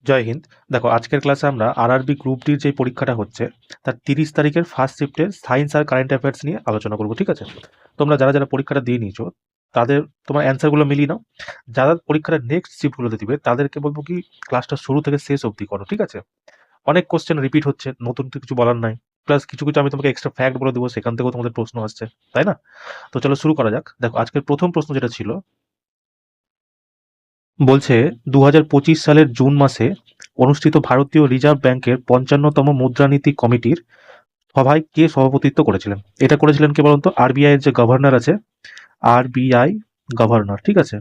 জয় হিন্দ। দেখো, আজকের ক্লাসে আমরা আরআরবি গ্রুপ ডির যে পরীক্ষাটা হচ্ছে তার 30 তারিখের ফার্স্ট শিফটের সায়েন্স আর কারেন্ট অ্যাফেয়ার্স নিয়ে আলোচনা করবো। ঠিক আছে? তোমরা যারা যারা পরীক্ষাটা দিয়ে নিয়েছো তাদের তোমার অ্যান্সারগুলো মিলিয়ে নাও। যারা পরীক্ষাটা নেক্সট শিফটগুলোতে দিবে তাদেরকে বলবো কি ক্লাসটা শুরু থেকে শেষ অবধি করো। ঠিক আছে? অনেক কোশ্চেন রিপিট হচ্ছে, নতুন তো কিছু বলার নাই। প্লাস কিছু কিছু আমি তোমাকে এক্সট্রা ফ্যাক্ট বলে দেবো, সেখান থেকেও তোমাদের প্রশ্ন আসছে, তাই না? তো চলো শুরু করা যাক। দেখো, আজকের প্রথম প্রশ্ন যেটা ছিল, বলছে 2025 সালের জুন মাসে অনুষ্ঠিত ভারতীয় রিজার্ভ ব্যাংকের 55তম মুদ্রানীতি কমিটির সভায় কে সভাপতিত্ব করেছিলেন? এটা করেছিলেন কে বলুন তো? আরবিআই এর যে গভর্নর আছে, আরবিআই গভর্নর। ঠিক আছে?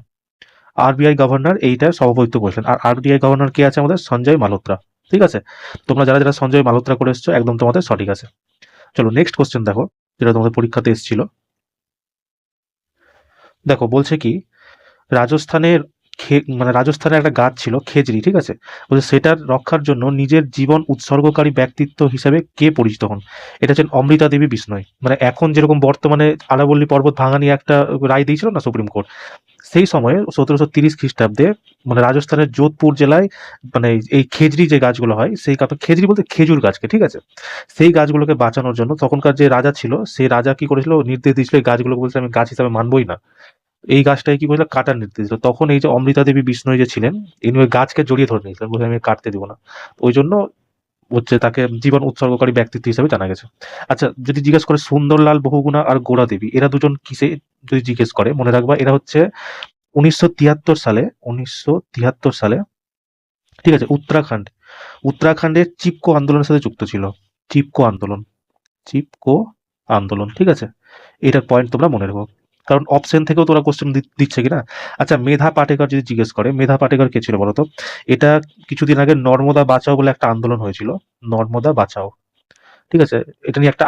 আরবিআই গভর্নর এইটার সভাপতিত্ব করেছিলেন। আর আরবিআই গভর্নর কে আছে? আমাদের সঞ্জয় মালোত্রা। ঠিক আছে? তোমরা যারা যারা সঞ্জয় মালোত্রা করে এসছো একদম তোমাদের সঠিক আছে। চলো নেক্সট কোশ্চেন দেখো, যেটা তোমাদের পরীক্ষাতে এসেছিল। দেখো বলছে কি, রাজস্থানের মানে রাজস্থানের একটা গাছ ছিল খেজড়ি। ঠিক আছে? বলছে সেটার রক্ষার জন্য নিজের জীবন উৎসর্গকারী ব্যক্তিত্ব হিসেবে কে পরিচিত হন? এটা হচ্ছেন অমৃতা দেবী বিষ্ণই। মানে এখন যেরকম বর্তমানে আরাবল্লী পর্বত ভাঙা নিয়ে একটা রায় দিয়েছিল না সুপ্রিম কোর্ট, সেই সময়ে 1730 খ্রিস্টাব্দে মানে রাজস্থানের যোধপুর জেলায় মানে এই খেজড়ি যে গাছগুলো হয়, সেই খেজড়ি বলতে খেজুর গাছকে, ঠিক আছে, সেই গাছগুলোকে বাঁচানোর জন্য তখনকার যে রাজা ছিল, সেই রাজা কি করেছিল, নির্দেশ দিয়েছিল এই গাছগুলোকে, বলছে আমি গাছ হিসাবে মানবই না, এই গাছটাকে কি করেছিল, কাটার নির্দেশ দিল। তখন এই যে অমৃতা দেবী বিষ্ণই যে ছিলেন, ইনি ওই গাছকে জড়িয়ে ধরে নিয়েছিলেন, বলে আমি কাটতে দিব না। ওই জন্য হচ্ছে তাকে জীবন উৎসর্গকারী ব্যক্তিত্ব হিসেবে জানা গেছে। আচ্ছা, যদি জিজ্ঞেস করে সুন্দরলাল বহুগুণা আর গোড়া দেবী এরা দুজন কিসে, যদি জিজ্ঞেস করে মনে রাখবা এরা হচ্ছে 1973 সালে, ঠিক আছে, উত্তরাখণ্ডের চিপকো আন্দোলনের সাথে যুক্ত ছিল। চিপকো আন্দোলন, চিপকো আন্দোলন। ঠিক আছে? এটার পয়েন্ট তোমরা মনে রাখো, কারণ অপশন থেকেও তোরা কোশ্চেন দিচ্ছে কিনা। আচ্ছা, মেধা পাটেকর যদি জিজ্ঞেস করে, মেধা পাটেকর কে ছিল বলতো? এটা কিছুদিন আগে নর্মদা বাঁচাও বলে একটা আন্দোলন হয়েছিল, নর্মদা বাঁচাও। ঠিক আছে? এটা নিয়ে একটা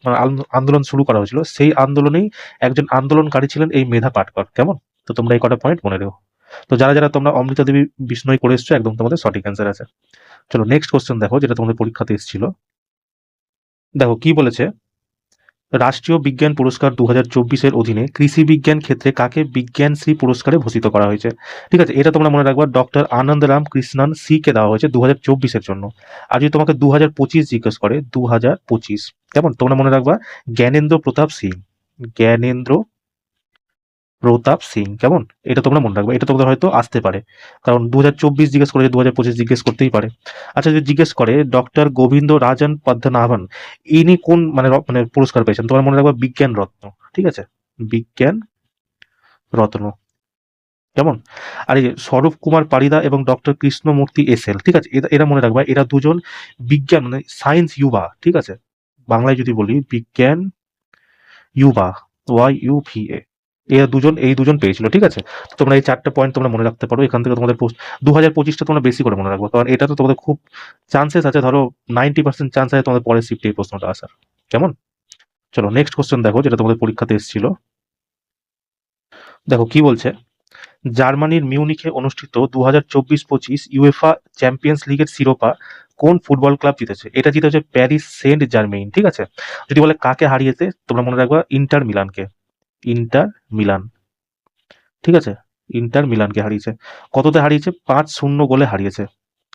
মানে আন্দোলন শুরু করা হয়েছিল, সেই আন্দোলনেই একজন আন্দোলনকারী ছিলেন এই মেধা পাটকর। কেমন? তো তোমরা এই কটা পয়েন্ট মনে রেখো। তো যারা যারা তোমরা অমৃতা দেবী বিষ্ণই করে এসছো একদম তোমাদের সঠিক অ্যান্সার আছে। চলো নেক্সট কোশ্চেন দেখো, যেটা তোমাদের পরীক্ষাতে এসেছিল। দেখো কি বলেছে, রাষ্ট্রীয় বিজ্ঞান পুরস্কার 2024-এর অধীনে কৃষি বিজ্ঞান ক্ষেত্রে কাকে বিজ্ঞানশ্রী পুরস্কারে ভূষিত করা হয়েছে? ঠিক আছে, এটা তোমরা মনে রাখবা, doctor Anandram Krishnan C K দেওয়া হয়েছে 2024-এর জন্য। আর যদি তোমাকে 2025 জিজ্ঞেস করে, 2025 কেমন, তোমরা মনে রাখবা জ্ঞানেন্দ্র প্রতাপ সিং, জ্ঞানেন্দ্র প্রতাপ সিং। কেমন? এটা তোমরা মনে রাখবে, এটা তোমাদের হয়তো আসতে পারে, কারণ 2024 জিজ্ঞেস করে, 2025 জিজ্ঞেস করতেই পারে। আচ্ছা, যদি জিজ্ঞেস করে ডক্টর গোবিন্দ রাজন পদ্মনাভন ইনি কোন মানে পুরস্কার পেয়েছেন, তোমরা মনে রাখবে বিজ্ঞান রত্ন। ঠিক আছে? বিজ্ঞান রত্ন। কেমন? আর এই যে স্বরূপ কুমার পারিদা এবং ডক্টর কৃষ্ণমূর্তি এসএল, ঠিক আছে, এরা এরা মনে রাখবা, এরা দুজন বিজ্ঞান মানে সায়েন্স ইউবা। ঠিক আছে? বাংলায় যদি বলি বিজ্ঞান ইউবা, YUVA, এরা দুজন, এই দুজন পেয়েছিল। ঠিক আছে? তো তোমরা এই 4টা পয়েন্ট তোমরা মনে রাখতে পারো। এখান থেকে তোমাদের 2025টা তোমরা বেশি করে মনে রাখবো, কারণ এটা তো তোমাদের খুব চান্সেস আছে, ধরো 90% চান্স আছে তোমাদের পরের শিফটে এই প্রশ্নটা আসার। কেমন? চলো নেক্সট কোশ্চেন দেখো, যেটা তোমাদের পরীক্ষাতে এসেছিল। দেখো কি বলছে, জার্মানির মিউনিখে অনুষ্ঠিত 2024-25 ইউএফা চ্যাম্পিয়ন্স লিগের শিরোপা কোন ফুটবল ক্লাব জিতেছে? এটা জিতেছে প্যারিস সেন্ট জার্মেইন। ঠিক আছে? যদি বলে কাকে হারিয়েছে, তোমরা মনে রাখবা ইন্টার মিলানকে, ইন্টার মিলান। ঠিক আছে? ইন্টার মিলানকে হারিয়েছে। কততে হারিয়েছে? 5-0 গোলে হারিয়েছে।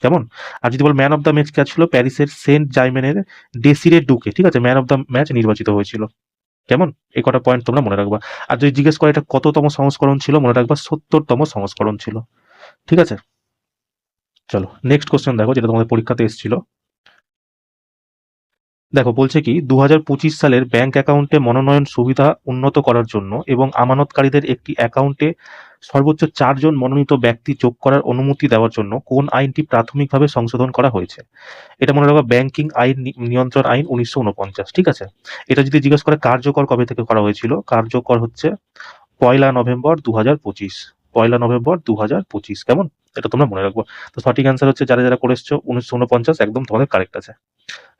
কেমন? আর যদি বল ম্যান অফ দ্য ম্যাচ কে ছিল, প্যারিসের সেন্ট জার্মেনের ডেসিরে ডুকে, ঠিক আছে, ম্যান অফ দ্য ম্যাচ নির্বাচিত হয়েছিল। কেমন? এই কটা পয়েন্ট তোমরা মনে রাখবা। আর যদি জিজ্ঞেস করে এটা কততম সংস্করণ ছিল, মনে রাখবা 70তম সংস্করণ ছিল। ঠিক আছে? চলো নেক্সট কোশ্চেন দেখো, যেটা তোমাদের পরীক্ষাতে এসেছিল। দেখো বলছে কি, 2025 সালের ব্যাংক অ্যাকাউন্টে মনোনয়ন সুবিধা উন্নত করার জন্য এবং আমানতকারীদের একটি অ্যাকাউন্টে সর্বোচ্চ 4 জন মনোনীত ব্যক্তি যোগ করার অনুমতি দেওয়ার জন্য কোন আইনটি প্রাথমিকভাবে সংশোধন করা হয়েছে? এটা মনে রাখবা ব্যাংকিং আইন নিয়ন্ত্রণ আইন 1949। ঠিক আছে? এটা যদি জিজ্ঞেস করে কার্যকর কবে থেকে করা হয়েছিল, কার্যকর হচ্ছে 1লা নভেম্বর 2025, 1লা নভেম্বর 2025। কেমন? এটা তোমরা মনে রাখবো। তো সঠিক অ্যান্সার হচ্ছে যারা যারা করে এসছো 1949, একদম তোমাদের কারেক্ট আছে।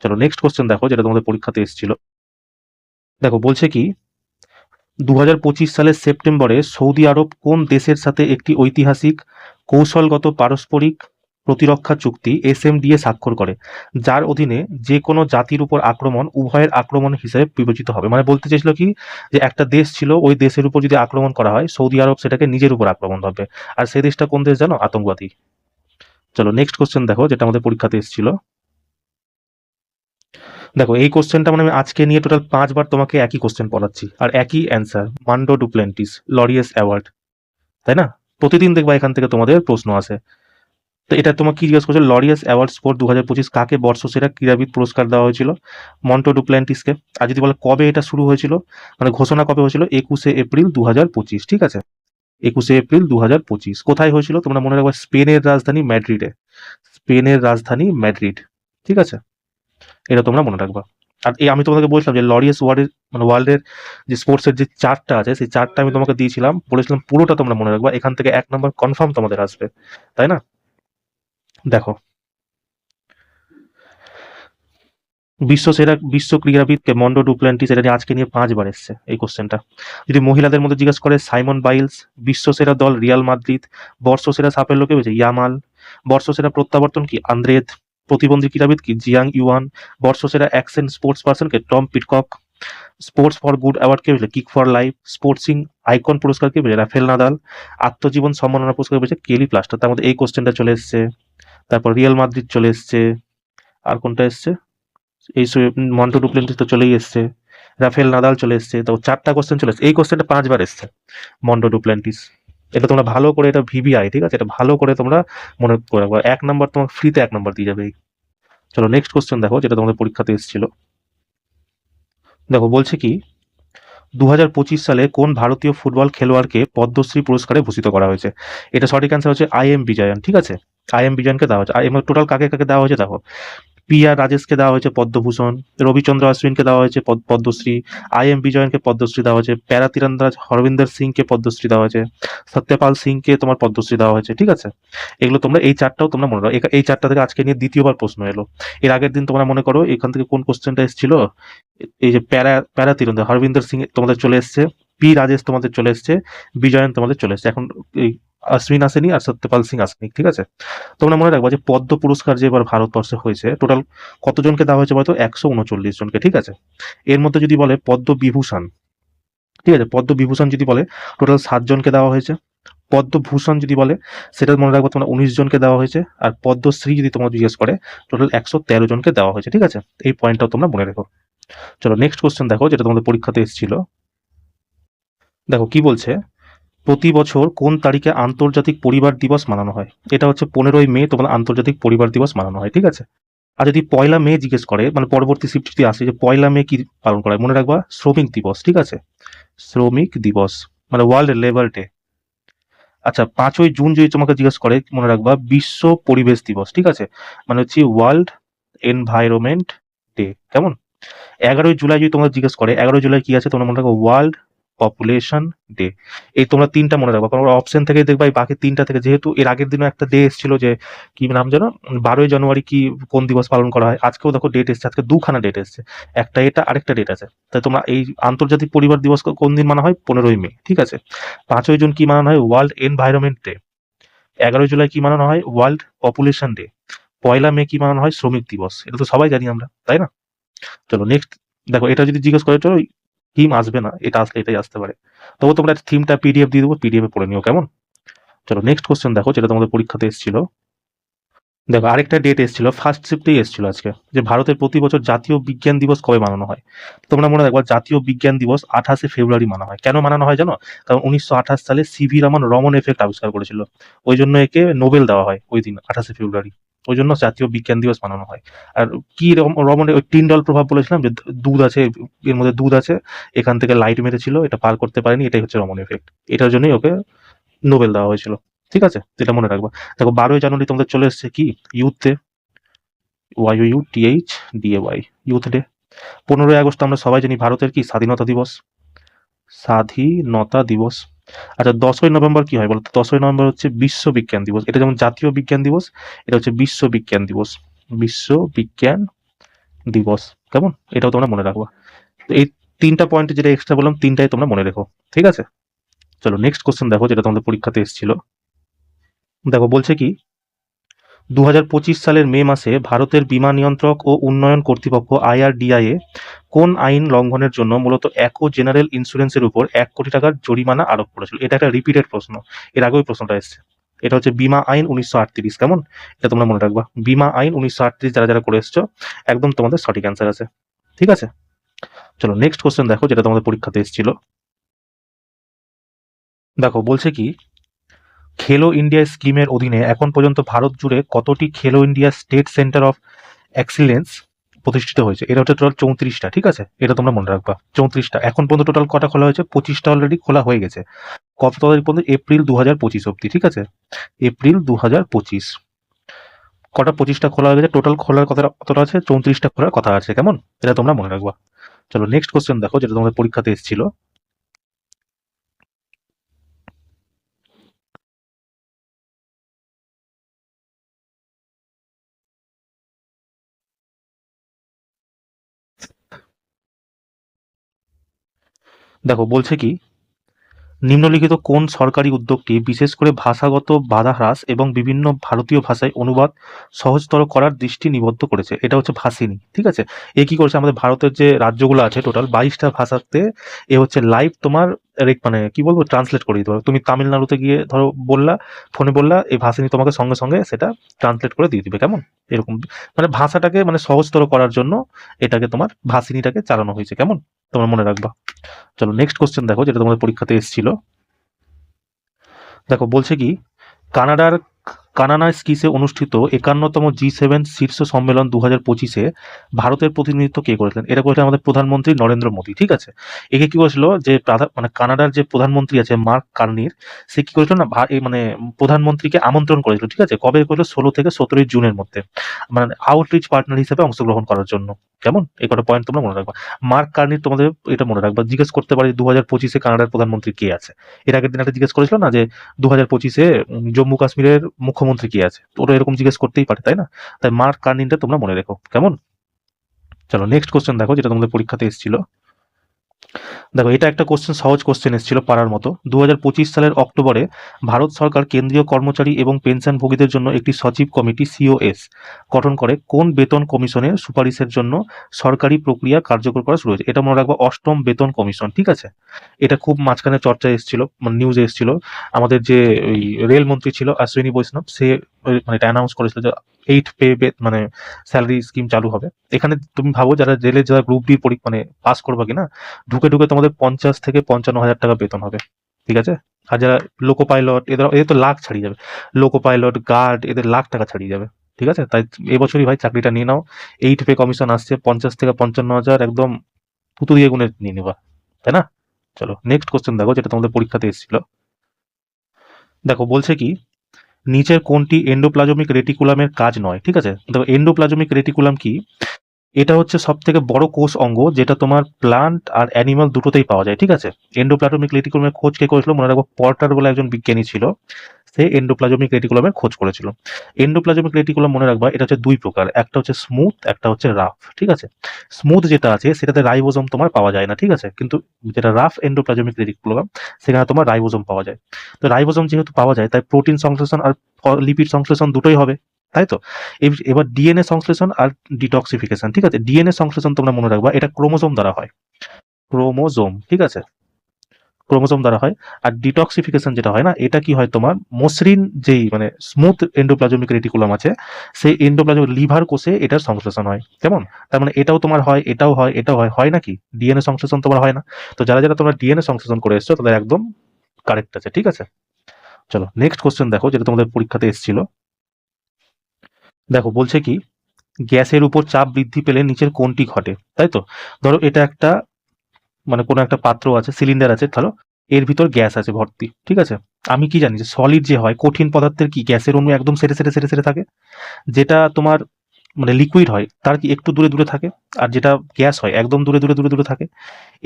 চলো নেক্সট কোশ্চেন দেখো, যেটা তোমাদের পরীক্ষাতে এসেছিল। দেখো বলছে কি, 2025 সালের সেপ্টেম্বরে সৌদি আরব কোন দেশের সাথে একটি ঐতিহাসিক কৌশলগত পারস্পরিক প্রতিরক্ষা চুক্তি SMDA স্বাক্ষর করে, যার অধীনে যে কোনো জাতির উপর আক্রমণ উভয়ের আক্রমণ হিসেবে বিবেচিত হবে? মানে বলতে চাইছিল কি, যে একটা দেশ ছিল, ওই দেশের উপর যদি আক্রমণ করা হয়, সৌদি আরব সেটাকে নিজের উপর আক্রমণ ভাববে। আর সেই দেশটা কোন দেশ জানো? আতঙ্কবাদী। চলো নেক্সট কোশ্চেন দেখো, যেটা আমাদের পরীক্ষাতে এসেছিল। দেখো এই কোশ্চেনটা মানে আমি আজকে নিয়ে টোটাল 5 বার তোমাকে একই কোশ্চেন পড়াচ্ছি আর একই অ্যান্সার, মান্ডো ডুপ্লেন্টিস লরিয়েস অ্যাওয়ার্ড, তাই না? প্রতিদিন দেখবা এখান থেকে তোমাদের প্রশ্ন আসে। তো এটা তোমাকে কি জিজ্ঞেস করছে, লরিয়াস অ্যাওয়ার্ডস ফর 2025 কাকে বর্ষসেরা ক্রীড়াবিদ পুরস্কার দেওয়া হয়েছিল? মন্টো ডুপ্ল্যান্টিসকে। আর যদি বলে কবে এটা শুরু হয়েছিল, মানে ঘোষণা কবে হয়েছিল, 21শে এপ্রিল 2025, ঠিক আছে? 21শে এপ্রিল 2025 কোথায় হয়েছিল তোমরা মনে রাখবে, স্পেনের রাজধানী ম্যাড্রিডে। স্পেনের রাজধানী ম্যাড্রিড, ঠিক আছে? এটা তোমরা মনে রাখবা। আর এই আমি তোমাকে বলছিলাম যে লরিয়াস ওয়ার্ল্ডের মানে ওয়ার্ল্ডের যে স্পোর্টসের যে চার্টটা আছে, সেই চার্টটা আমি তোমাকে দিয়েছিলাম, বলেছিলাম পুরোটা তোমরা মনে রাখবা, এখান থেকে 1 নম্বর কনফার্ম তোমাদের আসবে, তাই না? দেখো, বিশ্ব ক্রীড়াবিদকে মন্ডো ডুপ্ল্যান্টিস, এটা নিয়ে আজকে নিয়ে 5 বার এসছে এই কোশ্চেনটা। যদি মহিলাদের মধ্যে জিজ্ঞেস করে, সাইমন বাইলস। বিশ্বসেরা দল রিয়াল মাদ্রিদ। বর্ষসেরা সাফল্য কে পেয়েছে, ইয়ামাল। বর্ষসেরা প্রত্যাবর্তন কি, আন্দ্রেদ। প্রতিবন্ধী ক্রীড়াবিদ কি, জিয়াং ইউয়ান। বর্ষসেরা অ্যাকশন স্পোর্টস পার্সন কে, Tom Pidcock. Sports for good award কে পেয়েছে, Kick for Life. Sporting icon পুরস্কার কে পেয়েছে, রাফেল নাদাল। আত্মজীবন সম্মাননা পুরস্কার পেয়েছে কেলি প্লাস্টার। তার মধ্যে এই কোশ্চেনটা চলে এসছে। তারপর রিয়াল মাদ্রিদ চলে এসছে। আর কোনটা এসছে, এই মন্টো ডুপ্লেন্টিস তো চলেই এসছে। রাফেল নাদাল চলে এসছে। তো 4টা কোশ্চেন চলে এসছে, এই কোশ্চেনটা 5 বার এসছে, মন্টো ডুপ্লেন্টিস। এটা তোমরা ভালো করে, এটা ভিভিআই, ঠিক আছে? এটা ভালো করে তোমরা মনে করে রাখবা। 1 নম্বর তোমার ফ্রিতে 1 নম্বর দিয়ে যাবে। চলো নেক্সট কোশ্চেন দেখো, যেটা তোমাদের পরীক্ষাতে এসেছিল। দেখো বলছে কি, 2025 সালে কোন ভারতীয় ফুটবল খেলোয়াড়কে পদ্মশ্রী পুরস্কারে ভূষিত করা হয়েছে? এটা সঠিক অ্যান্সার হচ্ছে আই এম বিজয়ন, ঠিক আছে? আই এম বিজয়নকে দেওয়া হয়েছে। আর এবার টোটাল কাকে কাকে দেওয়া হয়েছে দেখো, পি আর রাজেশকে দেওয়া হয়েছে পদ্মভূষণ। রবিচন্দ্র অশ্বিনকে দেওয়া হয়েছে পদ্মশ্রী। আই এম বিজয়নকে পদ্মশ্রী দেওয়া হয়েছে। প্যারা তীরন্দাজ হরবিন্দর সিংকে পদ্মশ্রী দেওয়া হয়েছে। সত্যপাল সিংকে তোমার পদ্মশ্রী দেওয়া হয়েছে, ঠিক আছে? এগুলো তোমরা এই চারটাও তোমরা মনে রাখো। এই চারটা থেকে আজকে নিয়ে দ্বিতীয়বার প্রশ্ন এলো। এর আগের দিন তোমরা মনে করো এখান থেকে কোন কোশ্চেনটা এসেছিল, এই যে প্যারা প্যারা তীরন্দাজ হরবিন্দর সিং তোমাদের চলে এসছে, পি রাজেশ তোমাদের চলে এসছে, বিজয়ন তোমাদের চলে এসছে। এখন এই অশ্বিন আসেনি আর সত্যপাল সিং আসেনি, ঠিক আছে? তোমরা মনে রাখবা যে পদ্ম পুরস্কার যে এবার ভারতবর্ষে হয়েছে, টোটাল কতজনকে দেওয়া হয়েছে বলতো, 139 জনকে, ঠিক আছে? এর মধ্যে যদি বলে পদ্ম বিভূষণ, ঠিক আছে, পদ্ম বিভূষণ যদি বলে টোটাল 7 জনকে দেওয়া হয়েছে। পদ্মভূষণ যদি বলে সেটা মনে রাখবো তোমরা 19 জনকে দেওয়া হয়েছে। আর পদ্মশ্রী যদি তোমরা জিজ্ঞেস করে, টোটাল 113 জনকে দেওয়া হয়েছে, ঠিক আছে? এই পয়েন্টটাও তোমরা মনে রেখো। চলো নেক্সট কোশ্চেন দেখো, যেটা তোমাদের পরীক্ষাতে এসেছিল। দেখো কি বলছে, প্রতি বছর কোন তারিখে আন্তর্জাতিক পরিবার দিবস মানানো হয়? এটা হচ্ছে 15ই মে তোমাদের আন্তর্জাতিক পরিবার দিবস মানানো হয়, ঠিক আছে? আর যদি 1লা মে জিজ্ঞেস করে, মানে পরবর্তী শিফট যদি আসে যে 1লা মে কি পালন করা হয়, মনে রাখবা শ্রমিক দিবস, ঠিক আছে? শ্রমিক দিবস মানে ওয়ার্ল্ড লেবার ডে। আচ্ছা, 5ই জুন যদি তোমাকে জিজ্ঞেস করে, মনে রাখবা বিশ্ব পরিবেশ দিবস, ঠিক আছে? মানে হচ্ছে ওয়ার্ল্ড এনভায়রনমেন্ট ডে, কেমন? 11ই জুলাই যদি তোমরা জিজ্ঞেস করে, 11ই জুলাই কি আছে তোমরা মনে রাখো, ওয়ার্ল্ড পপুলেশন ডে। এই তোমরা 3টা মনে রাখবা, কারণ অপশন থেকে দেখবা এই বাকি 3টা থেকে, যেহেতু এর আগের দিনও একটা ডে এসেছিল যে কি নাম যেন, 12ই জানুয়ারি কি কোন দিবস পালন করা হয়, আজকেও দেখো ডেট এসছে, আজকে 2খানা ডেট এসছে, একটা এটা আরেকটা ডেট আছে। তাই তোমরা এই আন্তর্জাতিক পরিবার দিবস কোন দিন মানা হয়, 15ই মে, ঠিক আছে? 5ই জুন কি মানানো হয়, ওয়ার্ল্ড এনভায়রনমেন্ট ডে। 11ই জুলাই কি মানানো হয়, ওয়ার্ল্ড পপুলেশন ডে। 1লা মে কি মানানো হয়, শ্রমিক দিবস। এটা তো সবাই জানি আমরা, তাই না? চলো নেক্সট দেখো, এটা যদি জিজ্ঞেস করে, চলো থিম আসবে না, এটা আসলে এটাই আসতে পারে। তবু তোমরা থিমটা পিডিএফ দিয়ে দেবো, পিডিএফ পড়ে নিও, কেমন? চলো নেক্সট কোশ্চেন দেখো, যেটা তোমাদের পরীক্ষাতে এসেছিল। দেখো আরেকটা ডেট এসেছিল, ফার্স্ট শিফটেই এসেছিল আজকে, যে ভারতের প্রতি বছর জাতীয় বিজ্ঞান দিবস কবে মানানো হয়? তোমরা মনে রাখবা জাতীয় বিজ্ঞান দিবস 28শে ফেব্রুয়ারি মানা হয়। কেন মানানো হয় জানো? কারণ 1928 সালে সিভি রমন রমন এফেক্ট আবিষ্কার করেছিল, ওই জন্য একে নোবেল দেওয়া হয় ওই দিন 28শে ফেব্রুয়ারি। ওই জন্য জাতীয় বিজ্ঞান দিবস মানানো হয়। আর কি রমনের ওই টিন্ডল প্রভাব বলেছিলাম, যে দুধ আছে, এর মধ্যে দুধ আছে, এখান থেকে লাইট মেরেছিল, এটা পার করতে পারেনি, এটাই হচ্ছে রমন এফেক্ট। এটার জন্যই ওকে নোবেল দেওয়া হয়েছিল, ঠিক আছে? এটা মনে রাখবা। দেখো 12ই জানুয়ারি তোমাদের চলে এসছে কি, youth day, YUTHDAY, youth day. 15ই আগস্ট আমরা সবাই জানি ভারতের কি স্বাধীনতা দিবস, স্বাধীনতা দিবস। আচ্ছা 10ই নভেম্বর কি হয় বলতো? 10ই নভেম্বর হচ্ছে বিশ্ব বিজ্ঞান দিবস। এটা যেমন জাতীয় বিজ্ঞান দিবস, এটা হচ্ছে বিশ্ব বিজ্ঞান দিবস, বিশ্ব বিজ্ঞান দিবস, কেমন? এটাও তোমরা মনে রাখবা। তো এই 3টা পয়েন্ট যেটা এক্সট্রা বললাম, 3টাই তোমরা মনে রেখো, ঠিক আছে? চলো নেক্সট কোশ্চেন দেখো, যেটা তোমাদের পরীক্ষাতে এসেছিল। দেখো বলছে কি, 2025 সালের মে মাসে ভারতের বীমা নিয়ন্ত্রক ও উন্নয়ন কর্তৃপক্ষ IRDAI কোন আইন লঙ্ঘনের জন্য মূলত একো জেনারেল ইন্স্যুরেন্সের উপর 1 কোটি টাকার জরিমানা আরোপ করেছিল? এটা একটা রিপিটেড প্রশ্ন, এর আগেও প্রশ্নটা এসেছে। এটা হচ্ছে বিমা আইন 1938। কেমন? এটা তোমরা মনে রাখবা, বিমা আইন 1938 যারা যারা করে এসছো একদম তোমাদের সঠিক অ্যান্সার আছে। ঠিক আছে, চলো নেক্সট কোশ্চেন দেখো, যেটা তোমাদের পরীক্ষাতে এসেছিল। দেখো বলছে কি, খেলো ইন্ডিয়া স্কিমের অধীনে এখন পর্যন্ত ভারত জুড়ে কতটি খেলো India state centre of excellence প্রতিষ্ঠিত হয়েছে? এটা হচ্ছে টোটাল 34টা। ঠিক আছে, এটা তোমরা মনে রাখবা, 34টা। এখন পর্যন্ত টোটাল কটা খোলা হয়েছে? 25টা অলরেডি খোলা হয়ে গেছে। কত তারিখ পর্যন্ত? এপ্রিল 2025 অব্দি। ঠিক আছে, এপ্রিল 2025। কটা? 25টা খোলা হয়ে গেছে। টোটাল খোলার কথা কতটা আছে? 34টা খোলার কথা আছে। কেমন? এটা তোমরা মনে রাখবা। চলো নেক্সট কোশ্চেন দেখো, যেটা তোমাদের পরীক্ষাতে এসেছিল। দেখো বলছে কি, নিম্নলিখিত কোন সরকারি উদ্যোগটি বিশেষ করে ভাষাগত বাধা হ্রাস এবং বিভিন্ন ভারতীয় ভাষায় অনুবাদ সহজতর করার দৃষ্টি নিবদ্ধ করেছে? এটা হচ্ছে ভাসিনী। ঠিক আছে, এ কি করেছে, আমাদের ভারতের যে রাজ্যগুলো আছে টোটাল 22টা ভাষাতে এ হচ্ছে লাইভ তোমার মানে কি বলবো, ট্রান্সলেট করে দিতে পারো। তুমি তামিলনাড়ুতে গিয়ে ধরো বললা, ফোনে বললা, এই ভাসিনী তোমাকে সঙ্গে সঙ্গে সেটা ট্রান্সলেট করে দিয়ে দিবে। কেমন? এরকম মানে ভাষাটাকে মানে সহজতর করার জন্য এটাকে তোমার ভাসিনীটাকে চালানো হয়েছে। কেমন? তোমরা মনে রাখবা। চলো নেক্সট কোশ্চেন দেখো, যেটা তোমাদের পরীক্ষাতে এসেছিল। দেখো বলছে কি, কানাডার কানানাইস্কিসে অনুষ্ঠিত 51তম G7 শীর্ষ সম্মেলন 2025-এ ভারতের প্রতিনিধিত্ব কে করেছিলেন? এটা করেছিলেন আমাদের প্রধানমন্ত্রী নরেন্দ্র মোদী। ঠিক আছে, একে কি করেছিল, যে মানে কানাডার যে প্রধানমন্ত্রী আছে মার্ক কার্নির, সে কি করেছিল না, মানে প্রধানমন্ত্রীকে আমন্ত্রণ করেছিল। ঠিক আছে, কবে করেছিল? 16 থেকে 17 জুনের মধ্যে, মানে আউটরিচ পার্টনার হিসেবে অংশগ্রহণ করার জন্য। কেমন? এই কটা পয়েন্ট তোমরা মনে রাখবা। মার্ক কার্নির, তোমাদের এটা মনে রাখবা, জিজ্ঞেস করতে পারে 2025-এ কানাডার প্রধানমন্ত্রী কে আছে। এর আগের দিন একটা জিজ্ঞেস করেছিল না যে 2025-এ জম্মু কাশ্মীরের মুখ্যমন্ত্রী কি আছে, তো ওরা এরকম জিজ্ঞেস করতেই পারে, তাই না? তাই মার্ক কার্নিনটা তোমরা মনে রেখো। কেমন? চলো নেক্সট কোশ্চেন দেখো, যেটা তোমাদের পরীক্ষাতে এসেছিল। দেখো এটা একটা কোশ্চেন, সহজ কোশ্চেন এসেছিল পারার মতো। 2025 সালের অক্টোবরে ভারত সরকার কেন্দ্রীয় কর্মচারী এবং পেনশনভোগীদের জন্য একটি সচিব কমিটি সিওএস গঠন করে কোন বেতন কমিশনের সুপারিশের জন্য সরকারি প্রক্রিয়া কার্যকর করা শুরু হয়েছে? এটা মনে রাখবো, অষ্টম বেতন কমিশন। ঠিক আছে, এটা খুব মাঝখানে চর্চায় এসেছিল, মানে নিউজে এসেছিল। আমাদের যে ওই রেলমন্ত্রী ছিল অশ্বিনী বৈষ্ণব, সে মানে এটা অ্যানাউন্স করেছিল যে 8 পে মানে স্যালারি স্কিম চালু হবে। এখানে তুমি ভাবো, যারা রেলের যারা গ্রুপ ডি মানে পাস করবা কিনা, ঢুকে ঢুকে তোমাদের 50 থেকে 55 হাজার টাকা বেতন হবে। ঠিক আছে, আর যারা লোকো পাইলট, এদের এদের তো লাখ ছাড়িয়ে যাবে। লোকো পাইলট, গার্ড, এদের লাখ টাকা ছাড়িয়ে যাবে। ঠিক আছে, তাই এবছরই ভাই চাকরিটা নিয়ে নাও। 8 পে কমিশন আসছে, 50 থেকে 55 হাজার একদম পুতু দিয়ে গুনে নিয়ে নেবা, তাই না? চলো নেক্সট কোশ্চেন দেখো, যেটা তোমাদের পরীক্ষাতে এসেছিল। দেখো বলছে কি, নিচের কোনটি এন্ডোপ্লাজমিক রেটিকুলামের কাজ নয়? ঠিক আছে, দেখো এন্ডোপ্লাজমিক রেটিকুলাম কি, এটা হচ্ছে সব থেকে বড় কোষ অঙ্গ, যেটা তোমার প্লান্ট আর অ্যানিমাল দুটোতেই পাওয়া যায়। ঠিক আছে, এন্ডোপ্লাজমিক রেটিকুলামের খোঁজ কে করেছিল? মনে রাখবো, পর্টার বলে একজন বিজ্ঞানী ছিল, সে এন্ডোপ্লাজমিক রেটিকুলামের খোঁজ করেছিল। এন্ডোপ্লাজমিক রেটিকুলাম মনে রাখবা, এটা হচ্ছে দুই প্রকার, একটা হচ্ছে স্মুথ, একটা হচ্ছে রাফ। ঠিক আছে, স্মুথ যেটা আছে সেটাতে রাইবোজোম তোমার পাওয়া যায় না। ঠিক আছে, কিন্তু যেটা রাফ এন্ডোপ্লাজমিক রেটিকুলাম, সেখানে তোমার রাইবোজোম পাওয়া যায়। তো রাইবোজোম যেহেতু পাওয়া যায়, তাই প্রোটিন সংশ্লেষণ আর লিপিড সংশ্লেষণ দুটোই হবে, তাই তো? এবার ডিএনএ সংশ্লেষণ আর ডিটক্সিফিকেশন। ঠিক আছে, ডিএনএ সংশ্লেষণ তোমরা মনে রাখবা, এটা ক্রোমোজোম দ্বারা হয়, ক্রোমোজোম। ঠিক আছে, ক্রোমোজোম দ্বারা হয়। আর ডিটক্সিফিকেশন যেটা হয় না, এটা কি হয়, তোমার মসৃণ যেই মানে স্মুথ এন্ডোপ্লাজমিক রেটিকুলাম আছে, সেই এন্ডোপ্লাজমিক লিভার কোষে এটার সংশ্লেষণ হয়। কেমন? তার মানে এটাও তোমার হয়, এটাও হয়, এটাও হয়, হয় নাকি? ডিএনএ সংশ্লেষণ তোমার হয় না? তো যারা যারা তোমরা ডিএনএ সংশ্লেষণ করে এসছো তাদের একদম কারেক্ট আছে। ঠিক আছে, চলো নেক্সট কোশ্চেন দেখো, যেটা তোমাদের পরীক্ষাতে এসেছিল। দেখো বলছে কি, গ্যাসের উপর চাপ বৃদ্ধি পেলে নিচের কোনটি ঘটে? তাই তো, ধরো এটা একটা মানে কোনো একটা পাত্র আছে, সিলিন্ডার আছে, ধরো এর ভিতর গ্যাস আছে ভর্তি। ঠিক আছে, আমি কি জানি যে সলিড যে হয়, কঠিন পদার্থের কি গ্যাসের অণু একদম সেরে সেরে সেরে সেরে থাকে, যেটা তোমার মানে লিকুইড হয় তার কি একটু দূরে দূরে থাকে, আর যেটা গ্যাস হয় একদম দূরে দূরে দূরে দূরে থাকে।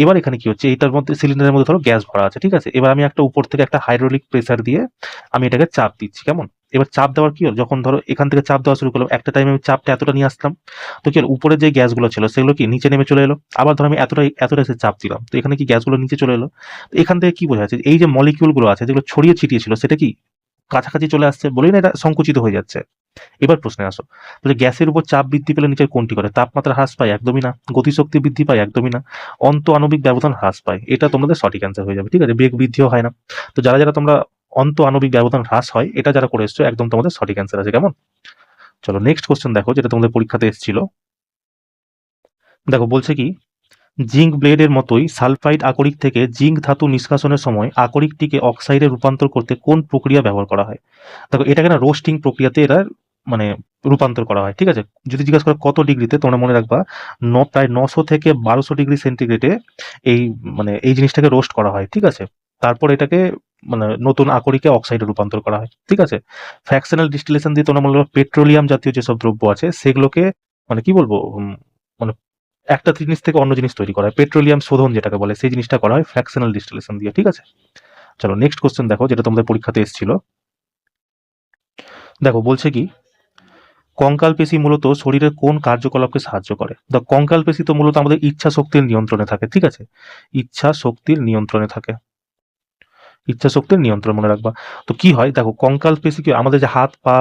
এবার এখানে কি হচ্ছে, এটার মধ্যে সিলিন্ডারের মধ্যে ধরো গ্যাস ভরা আছে। ঠিক আছে, এবার আমি একটা উপর থেকে একটা হাইড্রোলিক প্রেসার দিয়ে আমি এটাকে চাপ দিচ্ছি। কেমন? এবার চাপ দেওয়ার কি হলো, যখন ধরো এখান থেকে চাপ দেওয়া শুরু করলাম, একটা টাইমে আমি চাপটা এতটা নিয়ে আসলাম, তো কি হলো, উপরে যে গ্যাসগুলো ছিল সেগুলো কি নিচে নেমে চলে এলো। আবার ধরো আমি এতটা এতটা এসে চাপ দিলাম, তো এখানে কি গ্যাসগুলো নিচে চলে এলো। তো এখান থেকে কি বোঝা যাচ্ছে, এই যে মলিকিউলগুলো আছে যেগুলো ছড়িয়ে ছিটিয়ে ছিল, সেটা কি কাছাকাছি চলে আসছে, বলেই না এটা সংকুচিত হয়ে যাচ্ছে। এবার প্রশ্নে আসো, তাহলে গ্যাসের উপর চাপ বৃদ্ধি পেলে নিচের কোনটি করে? তাপমাত্রা হ্রাস পায়? একদমই না। গতিশক্তি বৃদ্ধি পায়? একদমই না। অন্ত আণবিক ব্যবধান হ্রাস পায়? এটা তোমাদের সঠিক অ্যান্সার হয়ে যাবে। ঠিক আছে, বেগ বৃদ্ধিও হয় না। তো যারা যারা তোমরা অন্ত আণবিক ব্যবধান হ্রাস হয়, এটা যারা করে এসছো একদম তোমাদের সঠিক অ্যান্সার আছে। কেমন? চলো নেক্সট কোশ্চেন দেখো, যেটা তোমাদের পরীক্ষাতে এসেছিল। দেখো বলছে কি, জিঙ্ক ব্লেডের মতোই সালফাইড আকরিক থেকে জিঙ্ক ধাতু নিষ্কাশনের সময় আকরিকটিকে অক্সাইডে রূপান্তর করতে কোন প্রক্রিয়া ব্যবহার করা হয়? দেখো এটাকে না রোস্টিং প্রক্রিয়াতে এরা মানে রূপান্তর করা হয়, ঠিক আছে? যদি জিজ্ঞাসা করো কত ডিগ্রিতে, তোমরা মনে রাখবা প্রায় 900 থেকে 1200 ডিগ্রি সেন্টিগ্রেডে এই এই জিনিসটাকে রোস্ট করা হয়, ঠিক আছে? তারপর এটাকে নতুন আকরিকে অক্সাইডে রূপান্তর করা হয়, ঠিক আছে? ফ্র্যাকশনাল ডিস্টিলেশন দিয়ে তোমরা মনে করো পেট্রোলিয়াম জাতীয় যেসব দ্রব্য আছে সেগুলোকে কি বলবো, মানে একটা জিনিস থেকে অন্য জিনিস তৈরি করা হয়, পেট্রোলিয়াম শোধন যেটাকে বলে, সেই জিনিসটা করা হয় ফ্র্যাকশনাল ডিস্টিলেশন দিয়ে, ঠিক আছে? চলো নেক্সট কোশ্চেন দেখো, যেটা তোমাদের পরীক্ষাতে এসেছিল। দেখো বলছে কি, কঙ্কাল পেশি মূলত শরীরের কোন কার্যকলাপকে সাহায্য করে? কঙ্কাল পেশি তো মূলত আমাদের ইচ্ছা শক্তির নিয়ন্ত্রণে থাকে, ঠিক আছে? ইচ্ছা শক্তির নিয়ন্ত্রণে থাকে, ইচ্ছা শক্তির নিয়ন্ত্রণ মনে রাখবা। তো কি হয় দেখো, কঙ্কাল পেশি কি আমাদের যে হাত পা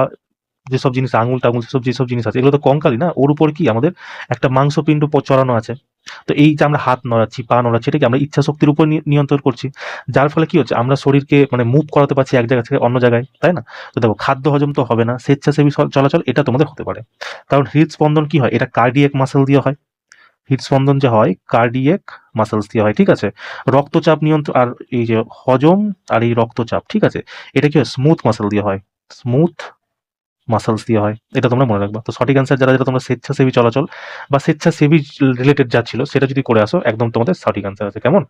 যেসব জিনিস, আঙুল টাঙুল যেসব জিনিস আছে, এগুলো তো কঙ্কালই না, ওর উপর কি আমাদের একটা মাংসপিণ্ড চড়ানো আছে। তো এই যে আমরা হাত নড়াচ্ছি, পা নড়াচ্ছি, এটা কি আমরা ইচ্ছা শক্তির উপর নিয়ন্ত্রণ করছি, যার ফলে কি হচ্ছে আমরা শরীরকে মুভ করাতে পারছি এক জায়গা থেকে অন্য জায়গায়, তাই না? তো দেখো খাদ্য হজম তো হবে না, স্বেচ্ছাসেবী চলাচল এটা তোমাদের হতে পারে। কারণ হৃদস্পন্দন কি হয়, এটা কার্ডিয়াক মাসেল দিয়ে হয়। হৃদস্পন্দন যে হয় কার্ডিয়াক মাসেলস দিয়ে হয়, ঠিক আছে? রক্তচাপ নিয়ন্ত্রণ আর এই যে হজম আর এই রক্তচাপ, ঠিক আছে, এটা কি হয় স্মুথ মাসেল দিয়ে হয়, স্মুথ মাসেলস দিয়ে হয়, এটা তোমরা মনে রাখবা। তো সঠিক অ্যান্সার যারা যারা তোমরা স্বেচ্ছাসেবী চলাচল বা স্বেচ্ছাসেবী রিলেটেড যা ছিল সেটা যদি করে আসো, একদম তোমাদের সঠিক অ্যান্সার আছে। কেমন?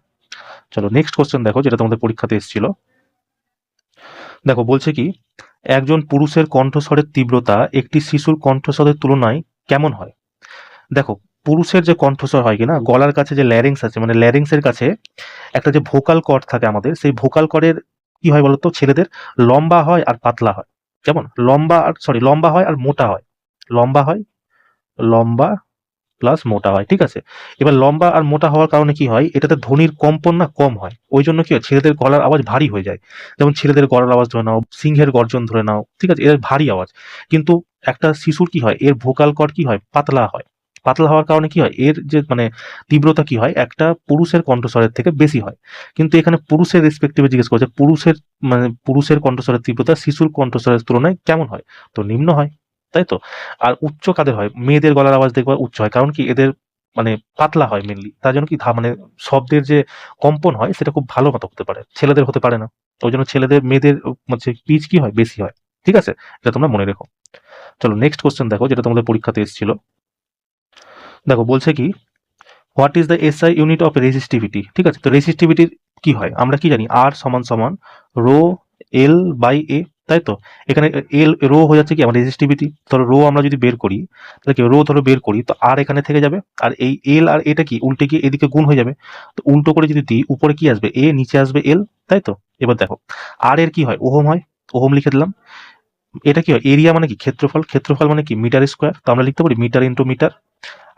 চলো নেক্সট কোশ্চেন দেখো, যেটা তোমাদের পরীক্ষাতে এসেছিল। দেখো বলছে কি, একজন পুরুষের কণ্ঠস্বরের তীব্রতা একটি শিশুর কণ্ঠস্বরের তুলনায় কেমন হয়? দেখো পুরুষের যে কণ্ঠস্বর হয় কিনা, গলার কাছে যে ল্যারিংস আছে, ল্যারিংসের কাছে একটা যে ভোকাল কর্ড থাকে আমাদের, সেই ভোকাল কর্ডের কি হয় বলতো, ছেলেদের লম্বা হয় আর পাতলা হয়। কেমন? লম্বা হয় আর মোটা হয়, লম্বা হয়, লম্বা প্লাস মোটা হয়, ঠিক আছে? এবার লম্বা আর মোটা হওয়ার কারণে কি হয়, এটাতে ধ্বনির কম্পন না কম হয়, ওই জন্য কি হয় ছেলেদের গলার আওয়াজ ভারী হয়ে যায়। যেমন ছেলেদের গলার আওয়াজ ধরে নাও, সিংহের গর্জন ধরে নাও, ঠিক আছে, এর ভারী আওয়াজ। কিন্তু একটা শিশুর কি হয়, এর ভোকাল কর্ড কি হয়, পাতলা হয়। পাতলা হওয়ার কারণে কি হয়, এর যে তীব্রতা কি হয়, একটা পুরুষের কণ্ঠস্বরের থেকে বেশি হয়। কিন্তু এখানে পুরুষের রেসপেক্টিভে জিজ্ঞেস করছে, পুরুষের কণ্ঠস্বরের তীব্রতা শিশুর কণ্ঠস্বরের তুলনায় কেমন হয়? তো নিম্ন হয়, তাই তো? আর উচ্চ কাদের হয়, মেয়েদের গলার আওয়াজ দেখবা উচ্চ হয়, কারণ কি এদের পাতলা হয় মেনলি, তার জন্য কি শব্দের যে কম্পন হয় সেটা খুব ভালো মতো হতে পারে, ছেলেদের হতে পারে না। ওই জন্য মেয়েদের পিচ কি হয়, বেশি হয়, ঠিক আছে? এটা তোমরা মনে রেখো। চলো নেক্সট কোশ্চেন দেখো, যেটা তোমাদের পরীক্ষাতে এসেছিল। দেখো বলছে কি, what is the SI unit of resistivity? ঠিক আছে, তো রেজিস্টিভিটির কি হয় আমরা কি জানি, আর সমান সমান রো এল বাই এ, তাই তো? এখানে এল রো হয়ে যাচ্ছে কি আমার রেজিস্টিভিটি, ধরো রো আমরা যদি বের করি, তাহলে কি রো ধরো বের করি, তো আর এখানে থেকে যাবে, আর এই এল আর এটা কি উল্টে গিয়ে এদিকে গুণ হয়ে যাবে। তো উল্টো করে যদি দিই, উপরে কি আসবে এ, নিচে আসবে এল, তাই তো? এবার দেখো আর এর কি হয়, ওহম হয়, ওহম লিখে দিলাম। এটা কি হয়, এরিয়া মানে কি ক্ষেত্রফল, ক্ষেত্রফল মানে কি মিটার স্কোয়ার, তো আমরা লিখতে পারি মিটার ইন্টু মিটার।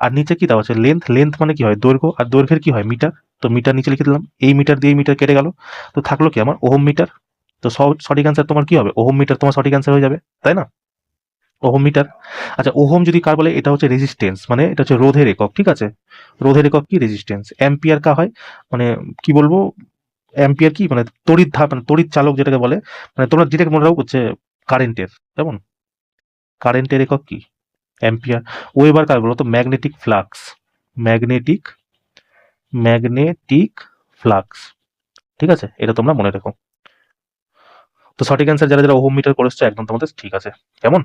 আর নিচে কি দেওয়া আছে লেন্থ, লেন্থ মানে কি হয় দৈর্ঘ্য, আর দৈর্ঘ্যের কি হয় মিটার, তো মিটার নিচে লিখে দিলাম। এই মিটার দিয়ে মিটার কেটে গেল, তো থাকলো কি আমার ওহম মিটার। তো সঠিক অ্যান্সার তোমার কি হবে, ওহম মিটার তোমার সঠিক অ্যান্সার হয়ে যাবে, তাই না? Ohm metre. আচ্ছা ওহম যদি কার বলে, এটা হচ্ছে রেজিস্ট্যান্স, এটা হচ্ছে রোধের একক, ঠিক আছে? রোধের একক কি রেজিস্ট্যান্স। অ্যাম্পিয়ার কা হয়, কি বলবো, অ্যাম্পিয়ার কি তড়িৎ ধাপ, তড়িৎ চালক যেটাকে বলে, তোমরা ডিরেক্ট মনে রাখো হচ্ছে কারেন্টের, যেমন কারেন্টের একক কি অ্যাম্পিয়ার। ও এবার কার বলো তো, magnetic flux, magnetic magnetic flux, ঠিক আছে? এটা তোমরা মনে রেখো। তো সঠিক অ্যান্সার যারা যারা ওহম মিটার করেছো একদম তোমাদের ঠিক আছে। কেমন?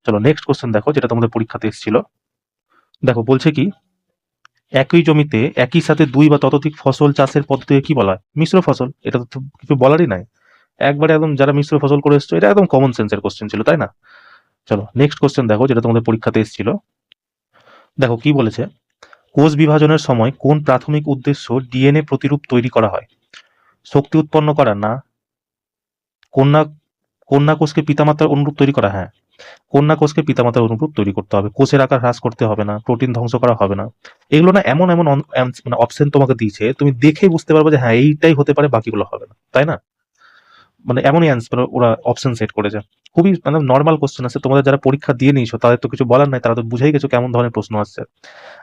চলো নেক্সট কোশ্চেন দেখো, যেটা তোমাদের পরীক্ষাতে এসেছিল। দেখো বলছে কি, একই জমিতে একই সাথে দুই বা ততোধিক ফসল চাষের পদ্ধতিকে কি বলা হয়? মিশ্র ফসল। এটা তো কিছু বলারই নাই, একবারে একদম যারা মিশ্র ফসল করে এসছো, এটা একদম কমন সেন্সের কোশ্চেন ছিল, তাই না? চলো নেক্সট কোশ্চেন দেখো, যেটা তোমাদের পরীক্ষাতে এসেছিল। দেখো কি বলেছে, কোষ বিভাজনের সময় কোন প্রাথমিক উদ্দেশ্য ডিএনএ প্রতিরূপ তৈরি করা হয়? শক্তি উৎপন্ন করা না, কন্যা কন্যা কোষকে পিতামাতার অনুরূপ তৈরি করা, হ্যাঁ কন্যা কোষকে পিতামাতার অনুরূপ তৈরি করতে হবে, কোষের আকার হ্রাস করতে হবে না, প্রোটিন ধ্বংস করা হবে না। এগুলো না এমন এমন অপশন তোমাকে দিয়েছে, তুমি দেখেই বুঝতে পারবে যে হ্যাঁ এইটাই হতে পারে, বাকিগুলো হবে না, তাই না? এমনই অ্যান্সার ওরা অপশন সেট করেছে। খুবই নর্মাল কোশ্চেন আছে, তোমাদের যারা পরীক্ষা দিয়ে নিয়েছো তাদের তো কিছু বলার নাই, তারা তো বুঝেই গেছো কেমন ধরনের প্রশ্ন আসছে।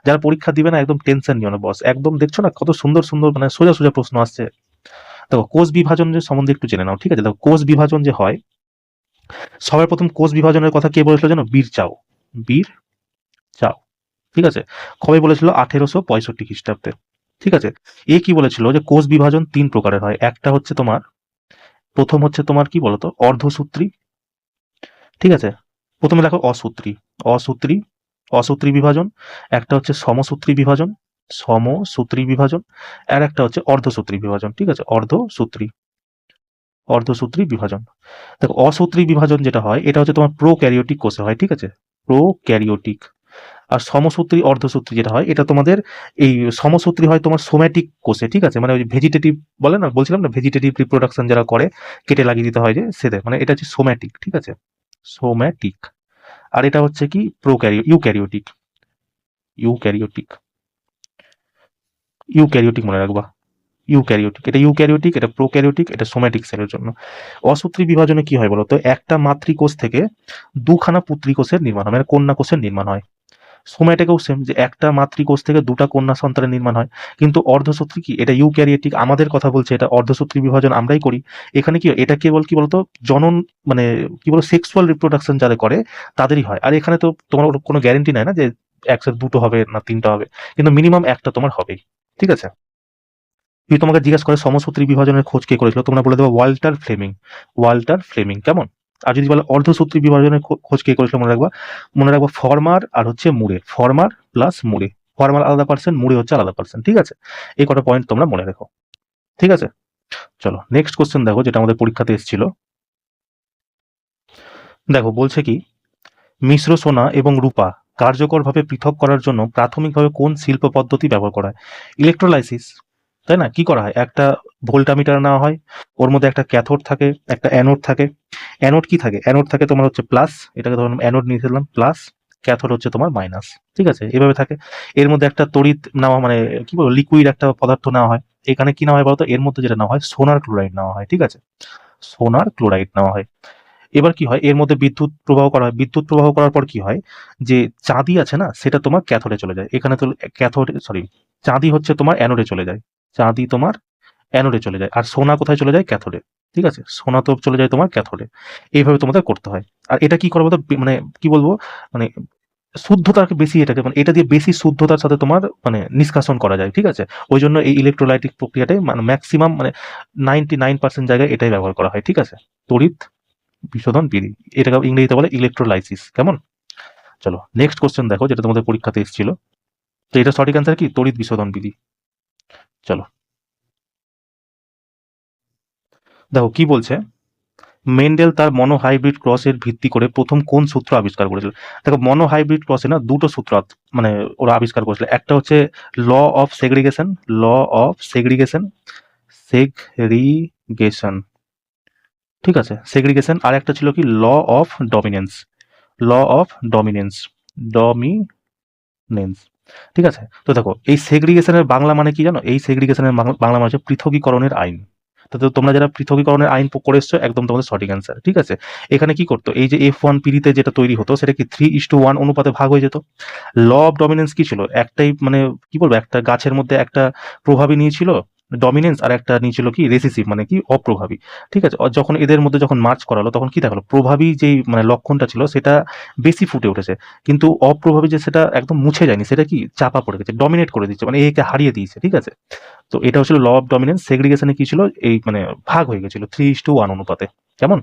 যারা পরীক্ষা দিবে না একদম টেনশন নিও না বস, একদম দেখছো না কত সুন্দর সুন্দর সোজা সোজা প্রশ্ন আসছে। দেখো কোষ বিভাজনের সম্বন্ধে একটু জেনে নাও, ঠিক আছে? দেখো কোষ বিভাজন যে হয়, সবার প্রথম কোষ বিভাজনের কথা কে বলেছিল জানো? বীর চাও। বীর চাও, ঠিক আছে? কবে বলেছিল? 1865 খ্রিস্টাব্দে, ঠিক আছে? এ কি বলেছিল যে কোষ বিভাজন 3 প্রকারের হয়। একটা হচ্ছে তোমার, প্রথম হচ্ছে তোমার কি বলতো, অর্ধসূত্রী, ঠিক আছে? প্রথমে দেখো অসূত্রী, অসূত্রী, অসূত্রী বিভাজন। একটা হচ্ছে সমসূত্রী বিভাজন, সমসূত্রী বিভাজন। আর একটা হচ্ছে অর্ধসূত্রী বিভাজন, ঠিক আছে? অর্ধসূত্রী, অর্ধসূত্রী বিভাজন। দেখো অসূত্রী বিভাজন যেটা হয় এটা হচ্ছে তোমার প্রোক্যারিওটিক কোষে হয়, ঠিক আছে? প্রোক্যারিওটিক। আর সমসূত্রী অর্ধসূত্রী যেটা হয় এটা তোমাদের, এই সমসূত্রী হয় তোমার সোম্যাটিক কোষে, ঠিক আছে? মানে ওই ভেজিটেটিভ বলে না, বলছিলাম না ভেজিটেটিভ রিপ্রোডাকশন যারা করে, কেটে লাগিয়ে দিতে হয় যে সেদের, মানে এটা হচ্ছে সোম্যাটিক, ঠিক আছে? সোম্যাটিক। আর এটা হচ্ছে কি ইউক্যারিওটিক, ইউক্যারিওটিক, ইউক্যারিওটিক মনে রাখবা। ইউক্যারিওটিক, এটা ইউক্যারিওটিক, এটা প্রোক্যারিওটিক, এটা সোম্যাটিক সেলের জন্য। অসূত্রী বিভাজনে কি হয় বলতো? একটা মাতৃকোষ থেকে দুখানা পুত্রীকোষের নির্মাণ হয়, মানে কন্যা কোষের নির্মাণ হয়। সোম্যাটিকেও সেম, যে একটা মাতৃকোষ থেকে দুটা কন্যা সন্তানের নির্মাণ হয়। কিন্তু অর্ধসূত্রী কি? এটা ইউক্যারিওটিক, আমাদের কথা বলছে, এটা অর্ধসূত্রী বিভাজন আমরাই করি। এখানে কি হয়? এটা কেবল কি বলতো জনন, মানে কি বলতো সেক্সুয়াল রিপ্রোডাকশন যারা করে তাদেরই হয়। আর এখানে তো তোমার কোনো গ্যারেন্টি নাই না যে একসাথে দুটো হবে না তিনটা হবে, কিন্তু মিনিমাম একটা তোমার হবেই, ঠিক আছে? যদি তোমাকে জিজ্ঞাসা করে সমসূত্রী বিভাজনের খোঁজ কে করেছিল, তোমরা বলে দেবো ওয়াল্টার ফ্লেমিং, ওয়াল্টার ফ্লেমিং, কেমন? আর যদি বলে অর্ধসূত্রী বিভাজনের খোঁজ কে করেছিল, মনে রাখবা ফরমার আর হচ্ছে মুরে, ফরমার প্লাস মুরে। ফরমার আলাদা পার্সন, মুরে হচ্ছে আলাদা পার্সন, ঠিক আছে? এই কটা পয়েন্ট তোমরা মনে রেখো, ঠিক আছে? চলো নেক্সট কোশ্চেন দেখো, যেটা আমাদের পরীক্ষাতে এসেছিল। দেখো বলছে কি, মিশ্র সোনা এবং রূপা কার্যকরভাবে পৃথক করার জন্য প্রাথমিকভাবে কোন শিল্প পদ্ধতি ব্যবহার করা হয়? ইলেকট্রোলাইসিস, তাই না? কি করা হয়? একটা ভোল্টামিটার নেওয়া হয়, ওর মধ্যে একটা ক্যাথোড থাকে, একটা অ্যানোড থাকে। অ্যানোড কি থাকে? অ্যানোড থাকে তোমার হচ্ছে প্লাস, এটাকে ধরুন অ্যানোড নিয়ে ফেললাম প্লাস, ক্যাথোড হচ্ছে তোমার মাইনাস, ঠিক আছে? এভাবে থাকে। এর মধ্যে একটা তড়িৎ নেওয়া, মানে কি বলবো, লিকুইড একটা পদার্থ নেওয়া হয়। এখানে কি নেওয়া হয় বলতো? এর মধ্যে যেটা নেওয়া হয় সোনার ক্লোরাইড নেওয়া হয়, ঠিক আছে? সোনার ক্লোরাইড নেওয়া হয়। এবার কি হয়? এর মধ্যে বিদ্যুৎ প্রবাহ করা হয়। বিদ্যুৎ প্রবাহ করার পর কি হয়? যে চাঁদি আছে না, সেটা তোমার ক্যাথোডে চলে যায়। এখানে তো ক্যাথোড, সরি, চাঁদি হচ্ছে তোমার অ্যানোডে চলে যায়। চাঁদি তোমার অ্যানোডে চলে যায়। আর সোনা কোথায় চলে যায়? ক্যাথোডে। ঠিক আছে? সোনা তো চলে যায় তোমার ক্যাথোডে। এইভাবে তোমাদের করতে হয়। আর এটা কি করে বলতো? মানে কি বলবো? মানে শুদ্ধতা বেশি এটাকে, মানে এটা দিয়ে বেশি শুদ্ধতার সাথে তোমার মানে নিষ্কাশন করা যায়। ঠিক আছে? ওইজন্য এই ইলেক্ট্রোলাইটিক প্রক্রিয়াটাই মানে ম্যাক্সিমাম, মানে 99% জায়গায় এটাই ব্যবহার করা হয়। ঠিক আছে? তড়িৎ বিশোধন বিধি। এটাকে ইংরেজিতে বলে ইলেকট্রোলাইসিস। কেমন? চলো নেক্সট কোশ্চেন দেখো, যেটা তোমাদের পরীক্ষাতে এসেছিল। তো এটা সঠিক অ্যান্সার কি? তড়িৎ বিশোধন বিধি। চলো দেখো কি বলছে। মেন্ডেল তার মনোহাইব্রিড ক্রসের ভিত্তি করে প্রথম কোন সূত্র আবিষ্কার করেছিল? দেখো মনোহাইব্রিড ক্রসে না দুটো সূত্র মানে ওরা আবিষ্কার করেছিল। একটা হচ্ছে law of segregation, law of segregation, segregation, ঠিক আছে? সেগ্রিগেশন। আর একটা ছিল কি? Law of dominance, law of dominance, dominance, ঠিক আছে? তো দেখো এই সেগ্রিগেশনের বাংলা মানে কি জানো? এই সেগ্রিগেশনের বাংলা মানে হচ্ছে পৃথকীকরণের আইন। তো তোমরা যারা পৃথকীকরণের আইন করে এসছো, একদম তোমাদের সঠিক অ্যান্সার। ঠিক আছে? এখানে কি করতো? এই যে F1 পিরিতে যেটা তৈরি হতো সেটা কি 3:1 অনুপাতে ভাগ হয়ে যেত। ল অফ ডমিনেন্স কি ছিল? একটাই, মানে কি বলবো, একটা গাছের মধ্যে একটা প্রভাবী নিয়েছিল ডমিনেন্স, আর একটা নিয়েছিল কি রেসিসিভ, মানে কি অপ্রভাবী। ঠিক আছে? যখন এদের মধ্যে যখন মার্চ করালো তখন কি দেখালো? প্রভাবী যেই মানে লক্ষণটা ছিল সেটা বেশি ফুটে উঠেছে, কিন্তু অপ্রভাবী যে সেটা একদম মুছে যায়নি, সেটা কি চাপা পড়ে গেছে, ডমিনেট করে দিচ্ছে, মানে একে হারিয়ে দিয়েছে। ঠিক আছে? তো এটা হচ্ছিল ল অফ ডমিনেন্স। সেগ্রিগেশনে কি ছিল? এই মানে ভাগ হয়ে গেছিল 3:1 অনুপাতে। কেমন?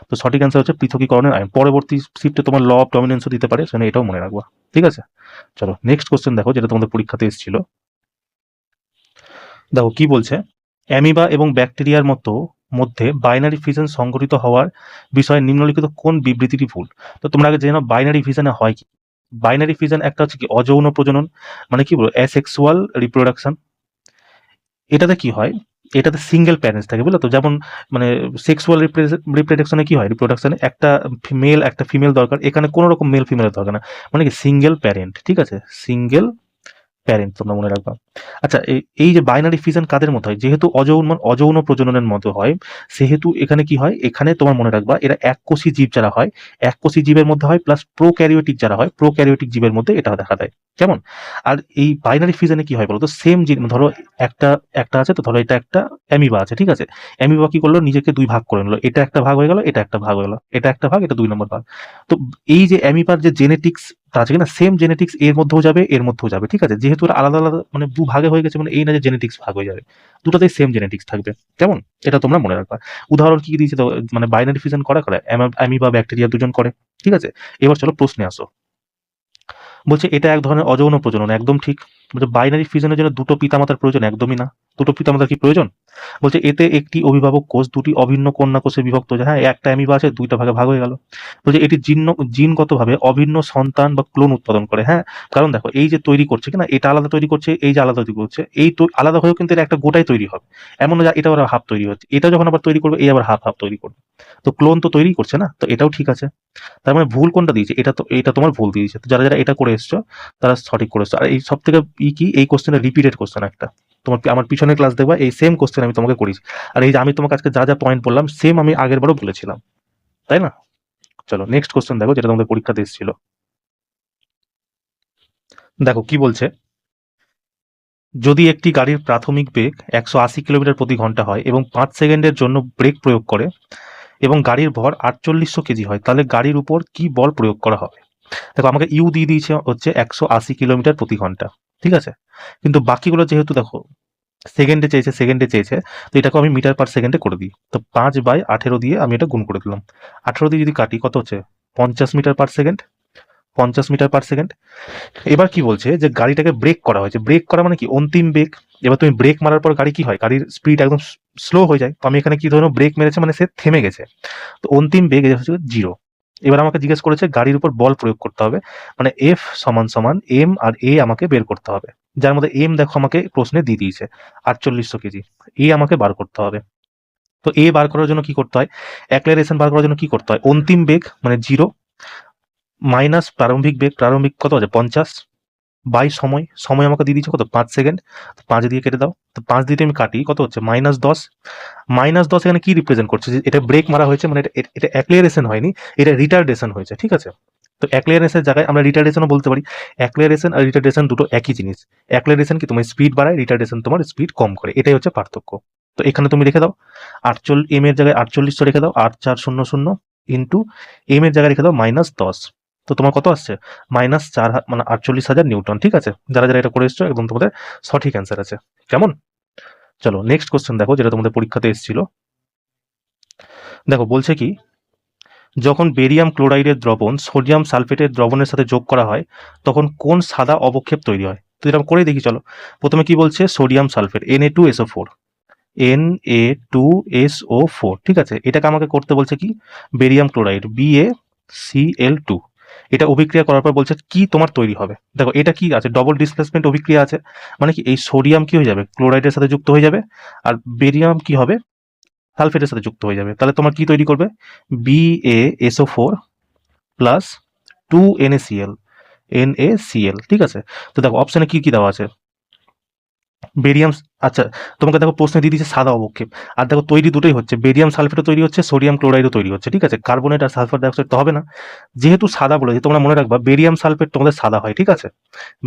তো সঠিক অ্যান্সার হচ্ছে পৃথকীকরণের আইন। পরবর্তী শিফটে তোমার ল অফ ডমিনেন্সও দিতে পারে, সেখানে এটাও মনে রাখবা। ঠিক আছে? চলো নেক্সট কোশ্চেন দেখো, যেটা তোমাদের পরীক্ষাতে এসেছিল। দেখো কি বলছে। অ্যামিবা এবং ব্যাকটেরিয়ার মধ্যে বাইনারি ফিশন সংঘটিত হওয়ার বিষয়ে নিম্নলিখিত কোন বিবৃতিটি ভুল? তো তোমরা আগে জেনে নাও বাইনারি ফিশনে হয় কি। বাইনারি ফিশন একটা হচ্ছে কি অযৌন প্রজনন, মানে কি বলবো, অ্যাসেক্সুয়াল রিপ্রোডাকশন। এটাতে কি হয়? এটাতে সিঙ্গেল প্যারেন্টস থাকে, বুঝলে তো? যেমন মানে সেক্সুয়াল রিপ্রোডাকশনে কি হয়? রিপ্রোডাকশনে একটা মেল একটা ফিমেল দরকার, এখানে কোনো রকম মেল ফিমেলের দরকার না, মানে কি সিঙ্গেল প্যারেন্ট। ঠিক আছে? সিঙ্গেল প্যারেন্ট তোমরা মনে রাখবা। আচ্ছা, এই যে বাইনারি ফিশন কাদের মধ্যে হয়, যেহেতু অযৌন প্রজননের মতো হয়, সেহেতু এখানে কি হয়, এখানে তোমার মনে রাখবা এরা এককোষী জীব যারা হয়, এককোষী জীবের মধ্যে হয়, প্লাস প্রোক্যারিওটিক যারা হয়, প্রোক্যারিওটিক জীবের মধ্যে এটা দেখা দেয়। কেমন? আর এই বাইনারি ফিশনে কি হয় বলতো, সেম জিন ধরো একটা একটা আছে, তো ধরো এটা একটা অ্যামিবা আছে, ঠিক আছে? অ্যামিবা কি করলো, নিজেকে দুই ভাগ করে নিল, এটা একটা ভাগ হয়ে গেল, এটা একটা ভাগ হয়ে গেল, এটা একটা ভাগ, এটা 2 নম্বর ভাগ। তো এই যে অ্যামিবার যে জেনেটিক্স আছে কিনা, সেম জেনেটিক্স এর মধ্যেও যাবে, এর মধ্যেও যাবে, ঠিক আছে? যেহেতু ওরা আলাদা আলাদা মানে ভাগে হয়ে গেছে, মানে এই না যে জেনেটিক্স ভাগ হয়ে যাবে, দুটাতেই সেম জেনেটিক্স থাকবে। কেমন? এটা তোমরা মনে রাখবা। উদাহরণ কি কি দিয়েছে তো, মানে বাইনারি ফিউশন করা করে অ্যামিবা ব্যাকটেরিয়া দুজন করে, ঠিক আছে? এবার চলো প্রশ্নে আসো। বলছে এটা এক ধরনের অযৌন প্রজনন, একদম ঠিক। বলছে বাইনারি ফিউশনের জন্য দুটো পিতামাতার প্রয়োজন, একদমই না। দুটো পিতামাতার কি প্রয়োজন? বলছে এতে একটি অভিভাবক কোষ দুটি অভিন্ন কন্যা কোষে বিভক্ত হয়েছে। হ্যাঁ, একটা অ্যামিবা আছে, দুইটা ভাগে ভাগ হয়ে গেল। বলছে এটি জিনগতভাবে অভিন্ন সন্তান বা ক্লোন উৎপাদন করে। হ্যাঁ, কারণ দেখো এই যে তৈরি করছে কিনা, এটা আলাদা তৈরি করছে, এই যে আলাদা তৈরি করছে, এই আলাদা হয়েও কিন্তু এটা একটা গোটাই তৈরি হবে। এমন না যে এটা আবার হাফ তৈরি হচ্ছে, এটা যখন আবার তৈরি করবে এই আবার হাফ হাফ তৈরি করবে। তো ক্লোন তো তৈরি করছে না, তো এটাও ঠিক আছে। তার মানে ভুল কোনটা দিয়েছে, এটা তো, এটা তোমার ভুল দিয়েছে। তো যারা যারা এটা করে এসছো তারা সঠিক করেছো। আর এই সব থেকে কি, এই কোশ্চেনটা রিপিটেড কোশ্চেন একটা, তোমার আমার পিছনের ক্লাস দেখবা এই সেম কোশ্চেন আমি তোমাকে করেছি। আর এই যে আমি তোমাকে আজকে যা যা পয়েন্ট বললাম, সেম আমি আগের বারও বলেছিলাম, তাই না? চলো নেক্সট কোশ্চেন দেখো, যেটা তোমাদের পরীক্ষাতে এসেছিল। দেখো কি বলছে, যদি একটি গাড়ির প্রাথমিক বেগ 180 কিলোমিটার প্রতি ঘন্টা হয় এবং 5 সেকেন্ডের জন্য ব্রেক প্রয়োগ করে এবং গাড়ির ভর 4800 কেজি হয়, তাহলে গাড়ির উপর কি বল প্রয়োগ করা হবে? দেখো আমাকে ইউ দিয়ে দিয়েছে হচ্ছে 180 কিলোমিটার প্রতি ঘন্টা, ঠিক আছে? কিন্তু বাকিগুলো যেহেতু দেখো সেকেন্ডে চেয়েছে, তো এটাকে আমি মিটার পার সেকেন্ডে করে দিই। তো 5/18 দিয়ে আমি এটা গুণ করে দিলাম। 18 দিয়ে যদি কাটি কত হচ্ছে, 50 metre per second. 50 metre per second. এবার কি বলছে যে গাড়িটাকে ব্রেক করা হয়েছে, ব্রেক করা মানে কি, অন্তিম বেগ। এবার তুমি ব্রেক মারার পর গাড়ি কি হয়, গাড়ির স্পিড একদম স্লো হয়ে যায়। তো আমি এখানে কি ধরো ব্রেক মেরেছে মানে সে থেমে গেছে, তো অন্তিম বেগ হচ্ছে 0। এবার আমাকে জিজ্ঞেস করেছে গাড়ির উপর বল প্রয়োগ করতে হবে, মানে এফ সমান সমান এম আর এ আমাকে বের করতে হবে। যার মধ্যে এম দেখো আমাকে প্রশ্নে দিয়ে দিয়েছে 4800 কেজি, এ আমাকে বার করতে হবে। তো এ বার করার জন্য কি করতে হয়, অ্যাক্সেলারেশন বার করার জন্য কি করতে হয়, অন্তিম বেগ মানে 0 মাইনাস প্রারম্ভিক বেগ, প্রারম্ভিক কত আছে 50, বাই সময়, সময় আমাকে দিয়ে দিচ্ছে কত 5 সেকেন্ড। তো 5 দিয়ে কেটে দাও, তো 5 দিয়ে আমি কাটি কত হচ্ছে -10। -10 এখানে কি রিপ্রেজেন্ট করছে, যে এটা ব্রেক মারা হয়েছে, মানে এটা অ্যাক্সেলারেশন হয়নি, এটা রিটার্ডেশন হয়েছে, ঠিক আছে? তো অ্যাক্সেলারেশনের জায়গায় আমরা রিটার্ডেশনও বলতে পারি। অ্যাক্সেলারেশন আর রিটার্ডেশন দুটো একই জিনিস। অ্যাক্সেলারেশন কি তোমার স্পিড বাড়ায়, রিটার্ডেশন তোমার স্পিড কম করে, এটাই হচ্ছে পার্থক্য। তো এখানে তুমি রেখে দাও 48, এম এর জায়গায় 4800 রেখে দাও, 8400 ইন্টু এম এর জায়গায় রেখে দাও -10। তো তোমার কত আসছে, -4, মানে 48,000 নিউটন, ঠিক আছে? যারা যারা এটা করে এসছো একদম তোমাদের সঠিক অ্যান্সার আছে। কেমন? চলো নেক্সট কোশ্চেন দেখো, যেটা তোমাদের পরীক্ষাতে এসেছিল। দেখো বলছে কি, যখন বেরিয়াম ক্লোরাইডের দ্রবণ সোডিয়াম সালফেটের দ্রবণের সাথে যোগ করা হয়, তখন কোন সাদা অবক্ষেপ তৈরি হয়? তো এরকম করেই দেখি চলো। প্রথমে কি বলছে, সোডিয়াম সালফেট Na2SO4, Na2SO4, ঠিক আছে? এটাকে আমাকে করতে বলছে কি, বেরিয়াম ক্লোরাইড BaCl2। এটা অভিক্রিয়া করার পর বলছে কি তোমার তৈরি হবে। দেখো এটা কি আছে, ডবল ডিসপ্লেসমেন্ট অভিক্রিয়া আছে, মানে কি এই সোডিয়াম কি হয়ে যাবে, ক্লোরাইডের সাথে যুক্ত হয়ে যাবে, আর বেরিয়াম কি হবে, সালফেটের সাথে যুক্ত হয়ে যাবে। তাহলে তোমার কি তৈরি করবে, BaSO4 প্লাস 2NaCl, ঠিক আছে? তো দেখো অপশনে কি কি দেওয়া আছে, বেরিয়াম, আচ্ছা তোমাকে দেখো প্রশ্নে দিয়ে দিচ্ছে সাদা অবক্ষেপ। আর দেখো তৈরি দুটোই হচ্ছে, বেরিয়াম সালফেটও তৈরি হচ্ছে, সোডিয়াম ক্লোরাইডও তৈরি হচ্ছে, ঠিক আছে? কার্বনেট আর সালফার ডাইঅক্সাইড তো হবে না। যেহেতু সাদা বলেছে, তোমরা মনে রাখবা বেরিয়াম সালফেট তোমাদের সাদা হয়, ঠিক আছে?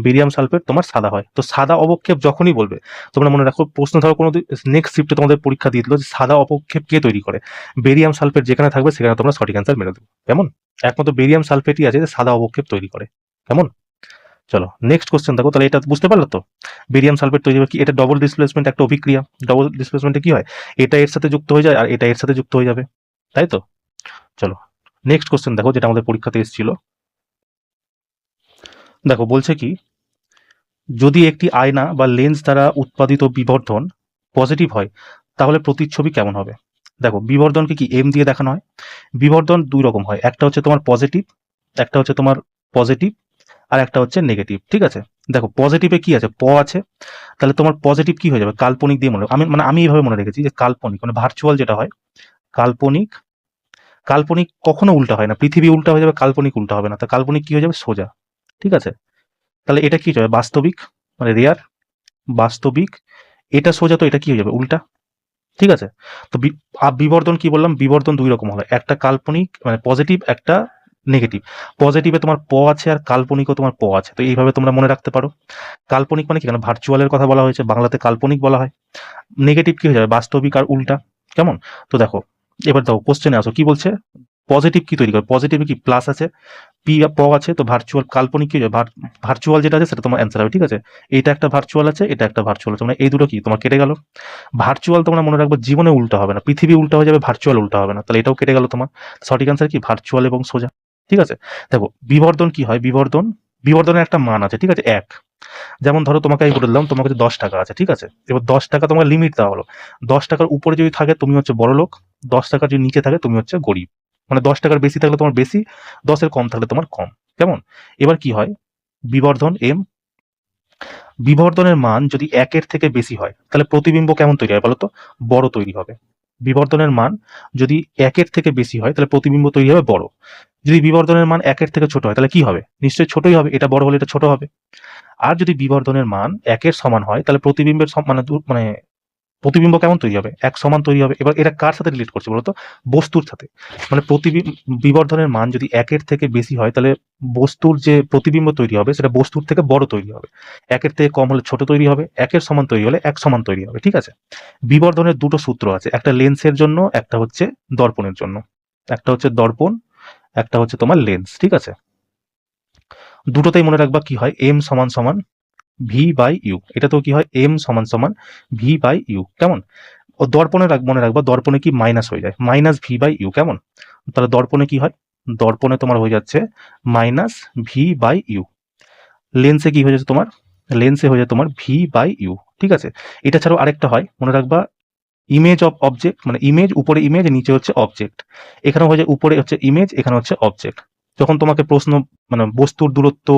বেরিয়াম সালফেট তোমার সাদা হয়। তো সাদা অবক্ষেপ যখনই বলবে, তোমরা মনে রাখো প্রশ্ন ধরো কোনো নেক্সট শিফটে তোমাদের পরীক্ষা দিয়ে দিল যে সাদা অবক্ষেপ কে তৈরি করে, বেরিয়াম সালফেট যেখানে থাকবে সেখানে তোমরা সঠিক অ্যান্সার মেরে দেবে। কেমন? একমাত্র বেরিয়াম সালফেটই আছে যে সাদা অবক্ষেপ তৈরি করে। কেমন? চলো নেক্সট কোশ্চেন দেখো, তাহলে এটা বুঝতে পারলো তো, বেরিয়াম সালফেট তৈরি হবে কি, এটা ডবল ডিসপ্লেসমেন্ট একটা অভিক্রিয়া। ডবল ডিসপ্লেসমেন্টে কি হয়, এটা এর সাথে যুক্ত হয়ে যায় আর এটা এর সাথে যুক্ত হয়ে যাবে, তাই তো? চলো নেক্সট কোশ্চেন দেখো, যেটা আমাদের পরীক্ষাতে এসেছিল। দেখো বলছে কি, যদি একটি আয়না বা লেন্স দ্বারা উৎপাদিত বিবর্ধন পজিটিভ হয়, তাহলে প্রতিচ্ছবি কেমন হবে? দেখো বিবর্ধনকে কি এম দিয়ে দেখানো হয়। বিবর্ধন দুই রকম হয়, একটা হচ্ছে তোমার পজিটিভ, একটা হচ্ছে তোমার পজিটিভ, আর একটা হচ্ছে নেগেটিভ, ঠিক আছে? দেখো পজিটিভে কি আছে, আছে, তাহলে তোমার পজিটিভ কি হয়ে যাবে, কাল্পনিক দিয়ে মনে, আমি এইভাবে মনে রেখেছি যে কাল্পনিক মানে ভার্চুয়াল যেটা হয়, কাল্পনিক। কাল্পনিক কখনো উল্টা হয় না, পৃথিবী উল্টা হয়ে যাবে, কাল্পনিক উল্টা হবে না। তা কাল্পনিক কি হয়ে যাবে, সোজা, ঠিক আছে? তাহলে এটা কি হয়ে যাবে, বাস্তবিক, মানে রেয়ার, বাস্তবিক, এটা সোজা তো এটা কি হয়ে যাবে উল্টা, ঠিক আছে। তো বিবর্ধন কি বললাম, বিবর্ধন দুই রকম হয়, একটা কাল্পনিক মানে পজিটিভ, একটা নেগেটিভ। পজিটিভে তোমার প আছে আর কাল্পনিকও তোমার প আছে, তো এইভাবে তোমরা মনে রাখতে পারো। কাল্পনিক মানে কি, কেন ভার্চুয়ালের কথা বলা হয়েছে, বাংলাতে কাল্পনিক বলা হয়। নেগেটিভ কি হয়ে যাবে, বাস্তবিক আর উল্টা। কেমন? তো দেখো এবার দেখো কোশ্চেনে আসো, কি বলছে, পজিটিভ কি তৈরি করে, পজিটিভে কি প্লাস আছে, পি প আছে, তো ভার্চুয়াল কাল্পনিক কি ভার্চুয়াল যেটা আছে সেটা তোমার অ্যান্সার হবে, ঠিক আছে। এটা একটা ভার্চুয়াল আছে, এটা একটা ভার্চুয়াল আছে, মানে এই দুটো কি তোমার কেটে গেল। ভার্চুয়াল তোমরা মনে রাখবে জীবনে উল্টা হবে না, পৃথিবী উল্টা হয়ে যাবে, ভার্চুয়াল উল্টা হবে না, তাহলে এটাও কেটে গেল তোমার। সঠিক অ্যান্সার কি ভার্চুয়াল এবং সোজা, ঠিক আছে। দেখো বিবর্ধন কি হয়, বিবর্ধন, বিবর্ধনের একটা মান আছে, ঠিক আছে, এক। যেমন ধরো তোমাকে আমি বলে দিলাম তোমার কাছে 10 টাকা আছে, ঠিক আছে। এবার 10 টাকা তোমার লিমিট দেওয়া হলো, 10 টাকার উপরে যদি থাকে তুমি হচ্ছে বড় লোক, 10 টাকা যদি নিচে থাকে তুমি হচ্ছে গরিব। মানে 10 টাকার বেশি থাকলে তোমার বেশি, 10-এর কম থাকলে তোমার কম। কেমন? এবার কি হয়, বিবর্ধন এম, বিবর্ধনের মান যদি 1-এর থেকে বেশি হয় তাহলে প্রতিবিম্ব কেমন তৈরি হয় বলতো, বড় তৈরি হবে। বিবর্ধনের মান যদি 1-এর থেকে বেশি হয় তাহলে প্রতিবিম্ব তৈরি হবে বড়। যদি বিবর্ধনের মান 1-এর থেকে ছোট হয় তাহলে কি হবে, নিশ্চয়ই ছোটই হবে, এটা বড় হলে এটা ছোট হবে। আর যদি বিবর্ধনের মান 1-এর সমান হয় তাহলে প্রতিবিম্বের মানে প্রতিবিম্ব কেমন তৈরি হবে, এক সমান তৈরি হবে। এবার এটা কার সাথে রিলেট করছে বলতো, বস্তুর সাথে। মানে বিবর্ধনের মান যদি 1-এর থেকে বেশি হয় তাহলে বস্তুর যে প্রতিবিম্ব তৈরি হবে সেটা বস্তুর থেকে বড় তৈরি হবে, 1-এর থেকে কম হলে ছোট তৈরি হবে, 1-এর সমান তৈরি হলে 1 সমান তৈরি হবে, ঠিক আছে। বিবর্ধনের দুটো সূত্র আছে, একটা লেন্সের জন্য, একটা হচ্ছে দর্পণের জন্য। একটা হচ্ছে দর্পণ, একটা হচ্ছে তোমার লেন্স, ঠিক আছে। দুটোতেই মনে রাখবা কি হয়, এম সমান সমান ভি বাই ইউ, এটাতেও কি হয় এম সমান সমান ভি বাই ইউ। কেমন? ও দর্পণে মনে রাখবা, দর্পণে কি মাইনাস হয়ে যায়, মাইনাস ভি বাই ইউ। কেমন? তাহলে দর্পণে কি হয়, দর্পণে তোমার হয়ে যাচ্ছে মাইনাস ভি বাই ইউ। লেন্সে কি হয়ে যাচ্ছে তোমার, লেন্সে হয়ে যায় তোমার ভি বাই ইউ, ঠিক আছে। এটা ছাড়াও আরেকটা হয় মনে রাখবা, ইমেজ অফ অবজেক্ট, মানে ইমেজ উপরে ইমেজ নিচে হচ্ছে অবজেক্ট। এখানে হয়ে যায় উপরে হচ্ছে ইমেজ, এখানে হচ্ছে অবজেক্ট। যখন তোমাকে প্রশ্ন মানে বস্তুর দূরত্ব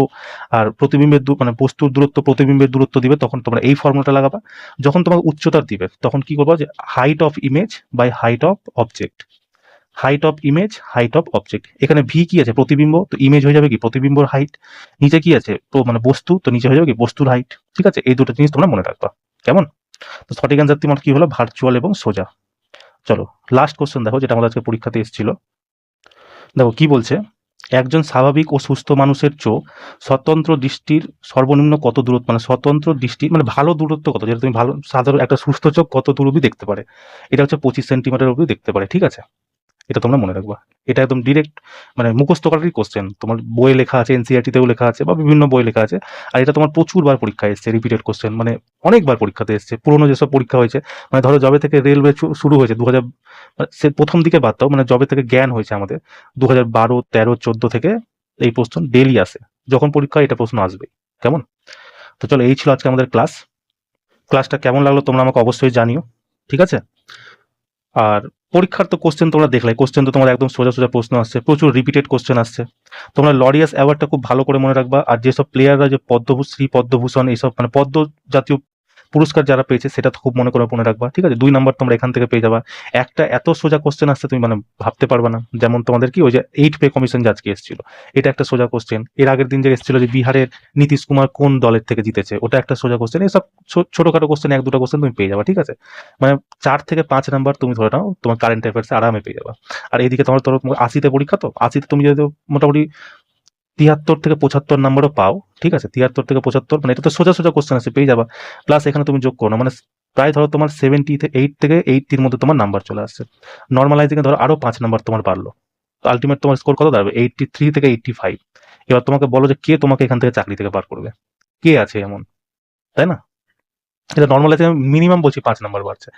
আর প্রতিবিম্বের মানে বস্তুর দূরত্ব প্রতিবিম্বের দূরত্ব দিবে তখন তোমরা এই ফর্মুলাটা লাগাবা। যখন তোমাকে উচ্চতার দিবে তখন কি করবা, যে height of image by height of object, height of image height of object. এখানে ভি কি আছে, প্রতিবিম্ব, তো ইমেজ হয়ে যাবে কি প্রতিবিম্বর হাইট, নিচে কি আছে মানে বস্তু, তো নিচে হয়ে যাবে কি বস্তুর হাইট, ঠিক আছে। এই দুটো জিনিস তোমরা মনে রাখবা। কেমন? তো সঠিক অ্যান্সার তোমার কি হলো, ভার্চুয়াল এবং সোজা। চলো লাস্ট কোশ্চেন দেখো, যেটা আমাদের আজকে পরীক্ষাতে এসেছিল। দেখো কি বলছে, একজন স্বাভাবিক ও সুস্থ মানুষের চোখ স্বতন্ত্র দৃষ্টির সর্বনিম্ন কত দূরত্ব, মানে স্বতন্ত্র দৃষ্টি মানে ভালো দূরত্ব কত, যেটা তুমি ভালো সাধারণ একটা সুস্থ চোখ কত দূর অবধি দেখতে পারে, এটা হচ্ছে 25 সেন্টিমিটার অবধি দেখতে পারে, ঠিক আছে। এটা তোমরা মনে রাখবা, এটা একদম ডিরেক্ট মানে মুখস্থ করারই কোশ্চেন, তোমার বইয়ে লেখা আছে, এনসিইআরটিতেও লেখা আছে বা বিভিন্ন বই লেখা আছে। আর এটা তোমার প্রচুর বার পরীক্ষায় এসছে, রিপিটেড কোশ্চেন, মানে অনেকবার পরীক্ষাতে এসছে, পুরোনো যেসব পরীক্ষা হয়েছে, মানে ধরো জবে থেকে রেলওয়ে শুরু হয়েছে 2000, সে প্রথম দিকে বাদ দাও, মানে জবে থেকে জ্ঞান হয়েছে আমাদের 2012, 13, 14 থেকে এই প্রশ্ন ডেইলি আসে, যখন পরীক্ষা হয় এটা প্রশ্ন আসবে। কেমন? তো চলো এই ছিল আজকে আমাদের ক্লাস। ক্লাসটা কেমন লাগলো তোমরা আমাকে অবশ্যই জানিও, ঠিক আছে। আর পরীক্ষার তো কোশ্চেন তোমরা দেখলে, কোশ্চেন তো তোমার একদম সোজা সোজা প্রশ্ন আসছে, প্রচুর রিপিটেড কোশ্চেন আসছে। তোমরা লরিয়াস অ্যাওয়ার্ডটা খুব ভালো করে মনে রাখবা। আর যেসব প্লেয়াররা যে পদ্মশ্রী, পদ্মভূষণ এইসব মানে পদ্ম জাতীয় পুরস্কার যারা পেয়েছে সেটা তো খুব মনে রাখবা, ঠিক আছে। 2 নাম্বার তোমরা এখান থেকে পেয়ে যাবা। একটা এত সোজা কোশ্চেন আসছে তুমি মানে ভাবতে পারবা না। যেমন তোমাদের কি ওই যে 8 পে কমিশন যে আজকে এসেছিল, এটা একটা সোজা কোশ্চেন। এর আগের দিন যে এসেছিল যে বিহারের নীতিশ কুমার কোন দলের থেকে জিতেছে, ওটা একটা সোজা কোশ্চেন। এইসব ছোটখাটো কোশ্চেন 1-2টা কোশ্চেন তুমি পেয়ে যাবা, ঠিক আছে। মানে 4 থেকে 5 নাম্বার তুমি ধরে নাও তোমার কারেন্ট অ্যাফেয়ার্স আরামে পেয়ে যাবা। আর এদিকে তোমার 80তে পরীক্ষা, তো 80তে তুমি যদি মোটামুটি 73 থেকে 75 নাম্বারও পাও, ঠিক আছে, 73 থেকে 75, মানে এটা তো সোজা সোজা কোশ্চেন আছে, পেয়ে যাবা। প্লাস এখানে তুমি যোগ করো না, মানে প্রায় ধরো তোমার 78 থেকে 80-র মধ্যে তোমার নাম্বার চলে আসছে। নর্মালাইজিং এ ধরো আরো 5 নাম্বার তোমার বাড়লো, তো আলটিমেট তোমার স্কোর কত দাঁড়াবে, 83 থেকে 85। এবার তোমাকে বলো যে কে তোমাকে এখান থেকে চাকরি থেকে বার করবে, কে আছে এমন, তাই না? এটা নর্মালাইজিং মিনিমাম বলছি 5 নাম্বার বাড়ছে,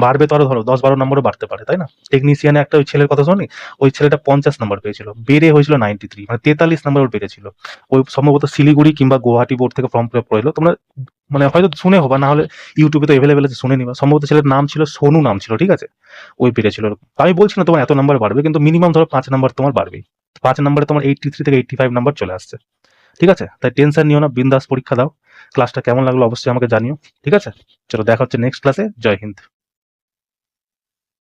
বাড়বে তো আরো ধরো 10-12 নম্বরও বাড়তে পারে, তাই না? টেকনিশিয়ানে একটা ওই ছেলের কথা শুনি, ওই ছেলেটা 50 নাম্বার পেয়েছিল, বেড়ে হয়েছিল 93, মানে 43 নাম্বার ওর বেড়েছিল। ওই সম্ভবত শিলিগুড়ি কিংবা গুয়াহাটি বোর্ড থেকে ফর্ম ফিল আপ করেছিল, তোমরা মানে হয়তো শুনে হবা, না হলে ইউটিউবে তো এভেলেবেল আছে, শুনে নিবা। সম্ভবত ছেলের নাম ছিল সোনু, নাম ছিল, ঠিক আছে। ওই বেড়েছিল। আমি বলছি না তোমার এত নাম্বার বাড়বে, কিন্তু মিনিমাম ধরো 5 নাম্বার তোমার বাড়বেই। 5 নাম্বারে তোমার 83 থেকে 85 নাম্বার চলে আসছে, ঠিক আছে। তাই টেনশন নিও না, বিন্দাস পরীক্ষা দাও। ক্লাসটা কেমন লাগলো অবশ্যই আমাকে জানিও, ঠিক আছে। চলো দেখা হচ্ছে নেক্সট ক্লাসে। জয় হিন্দ।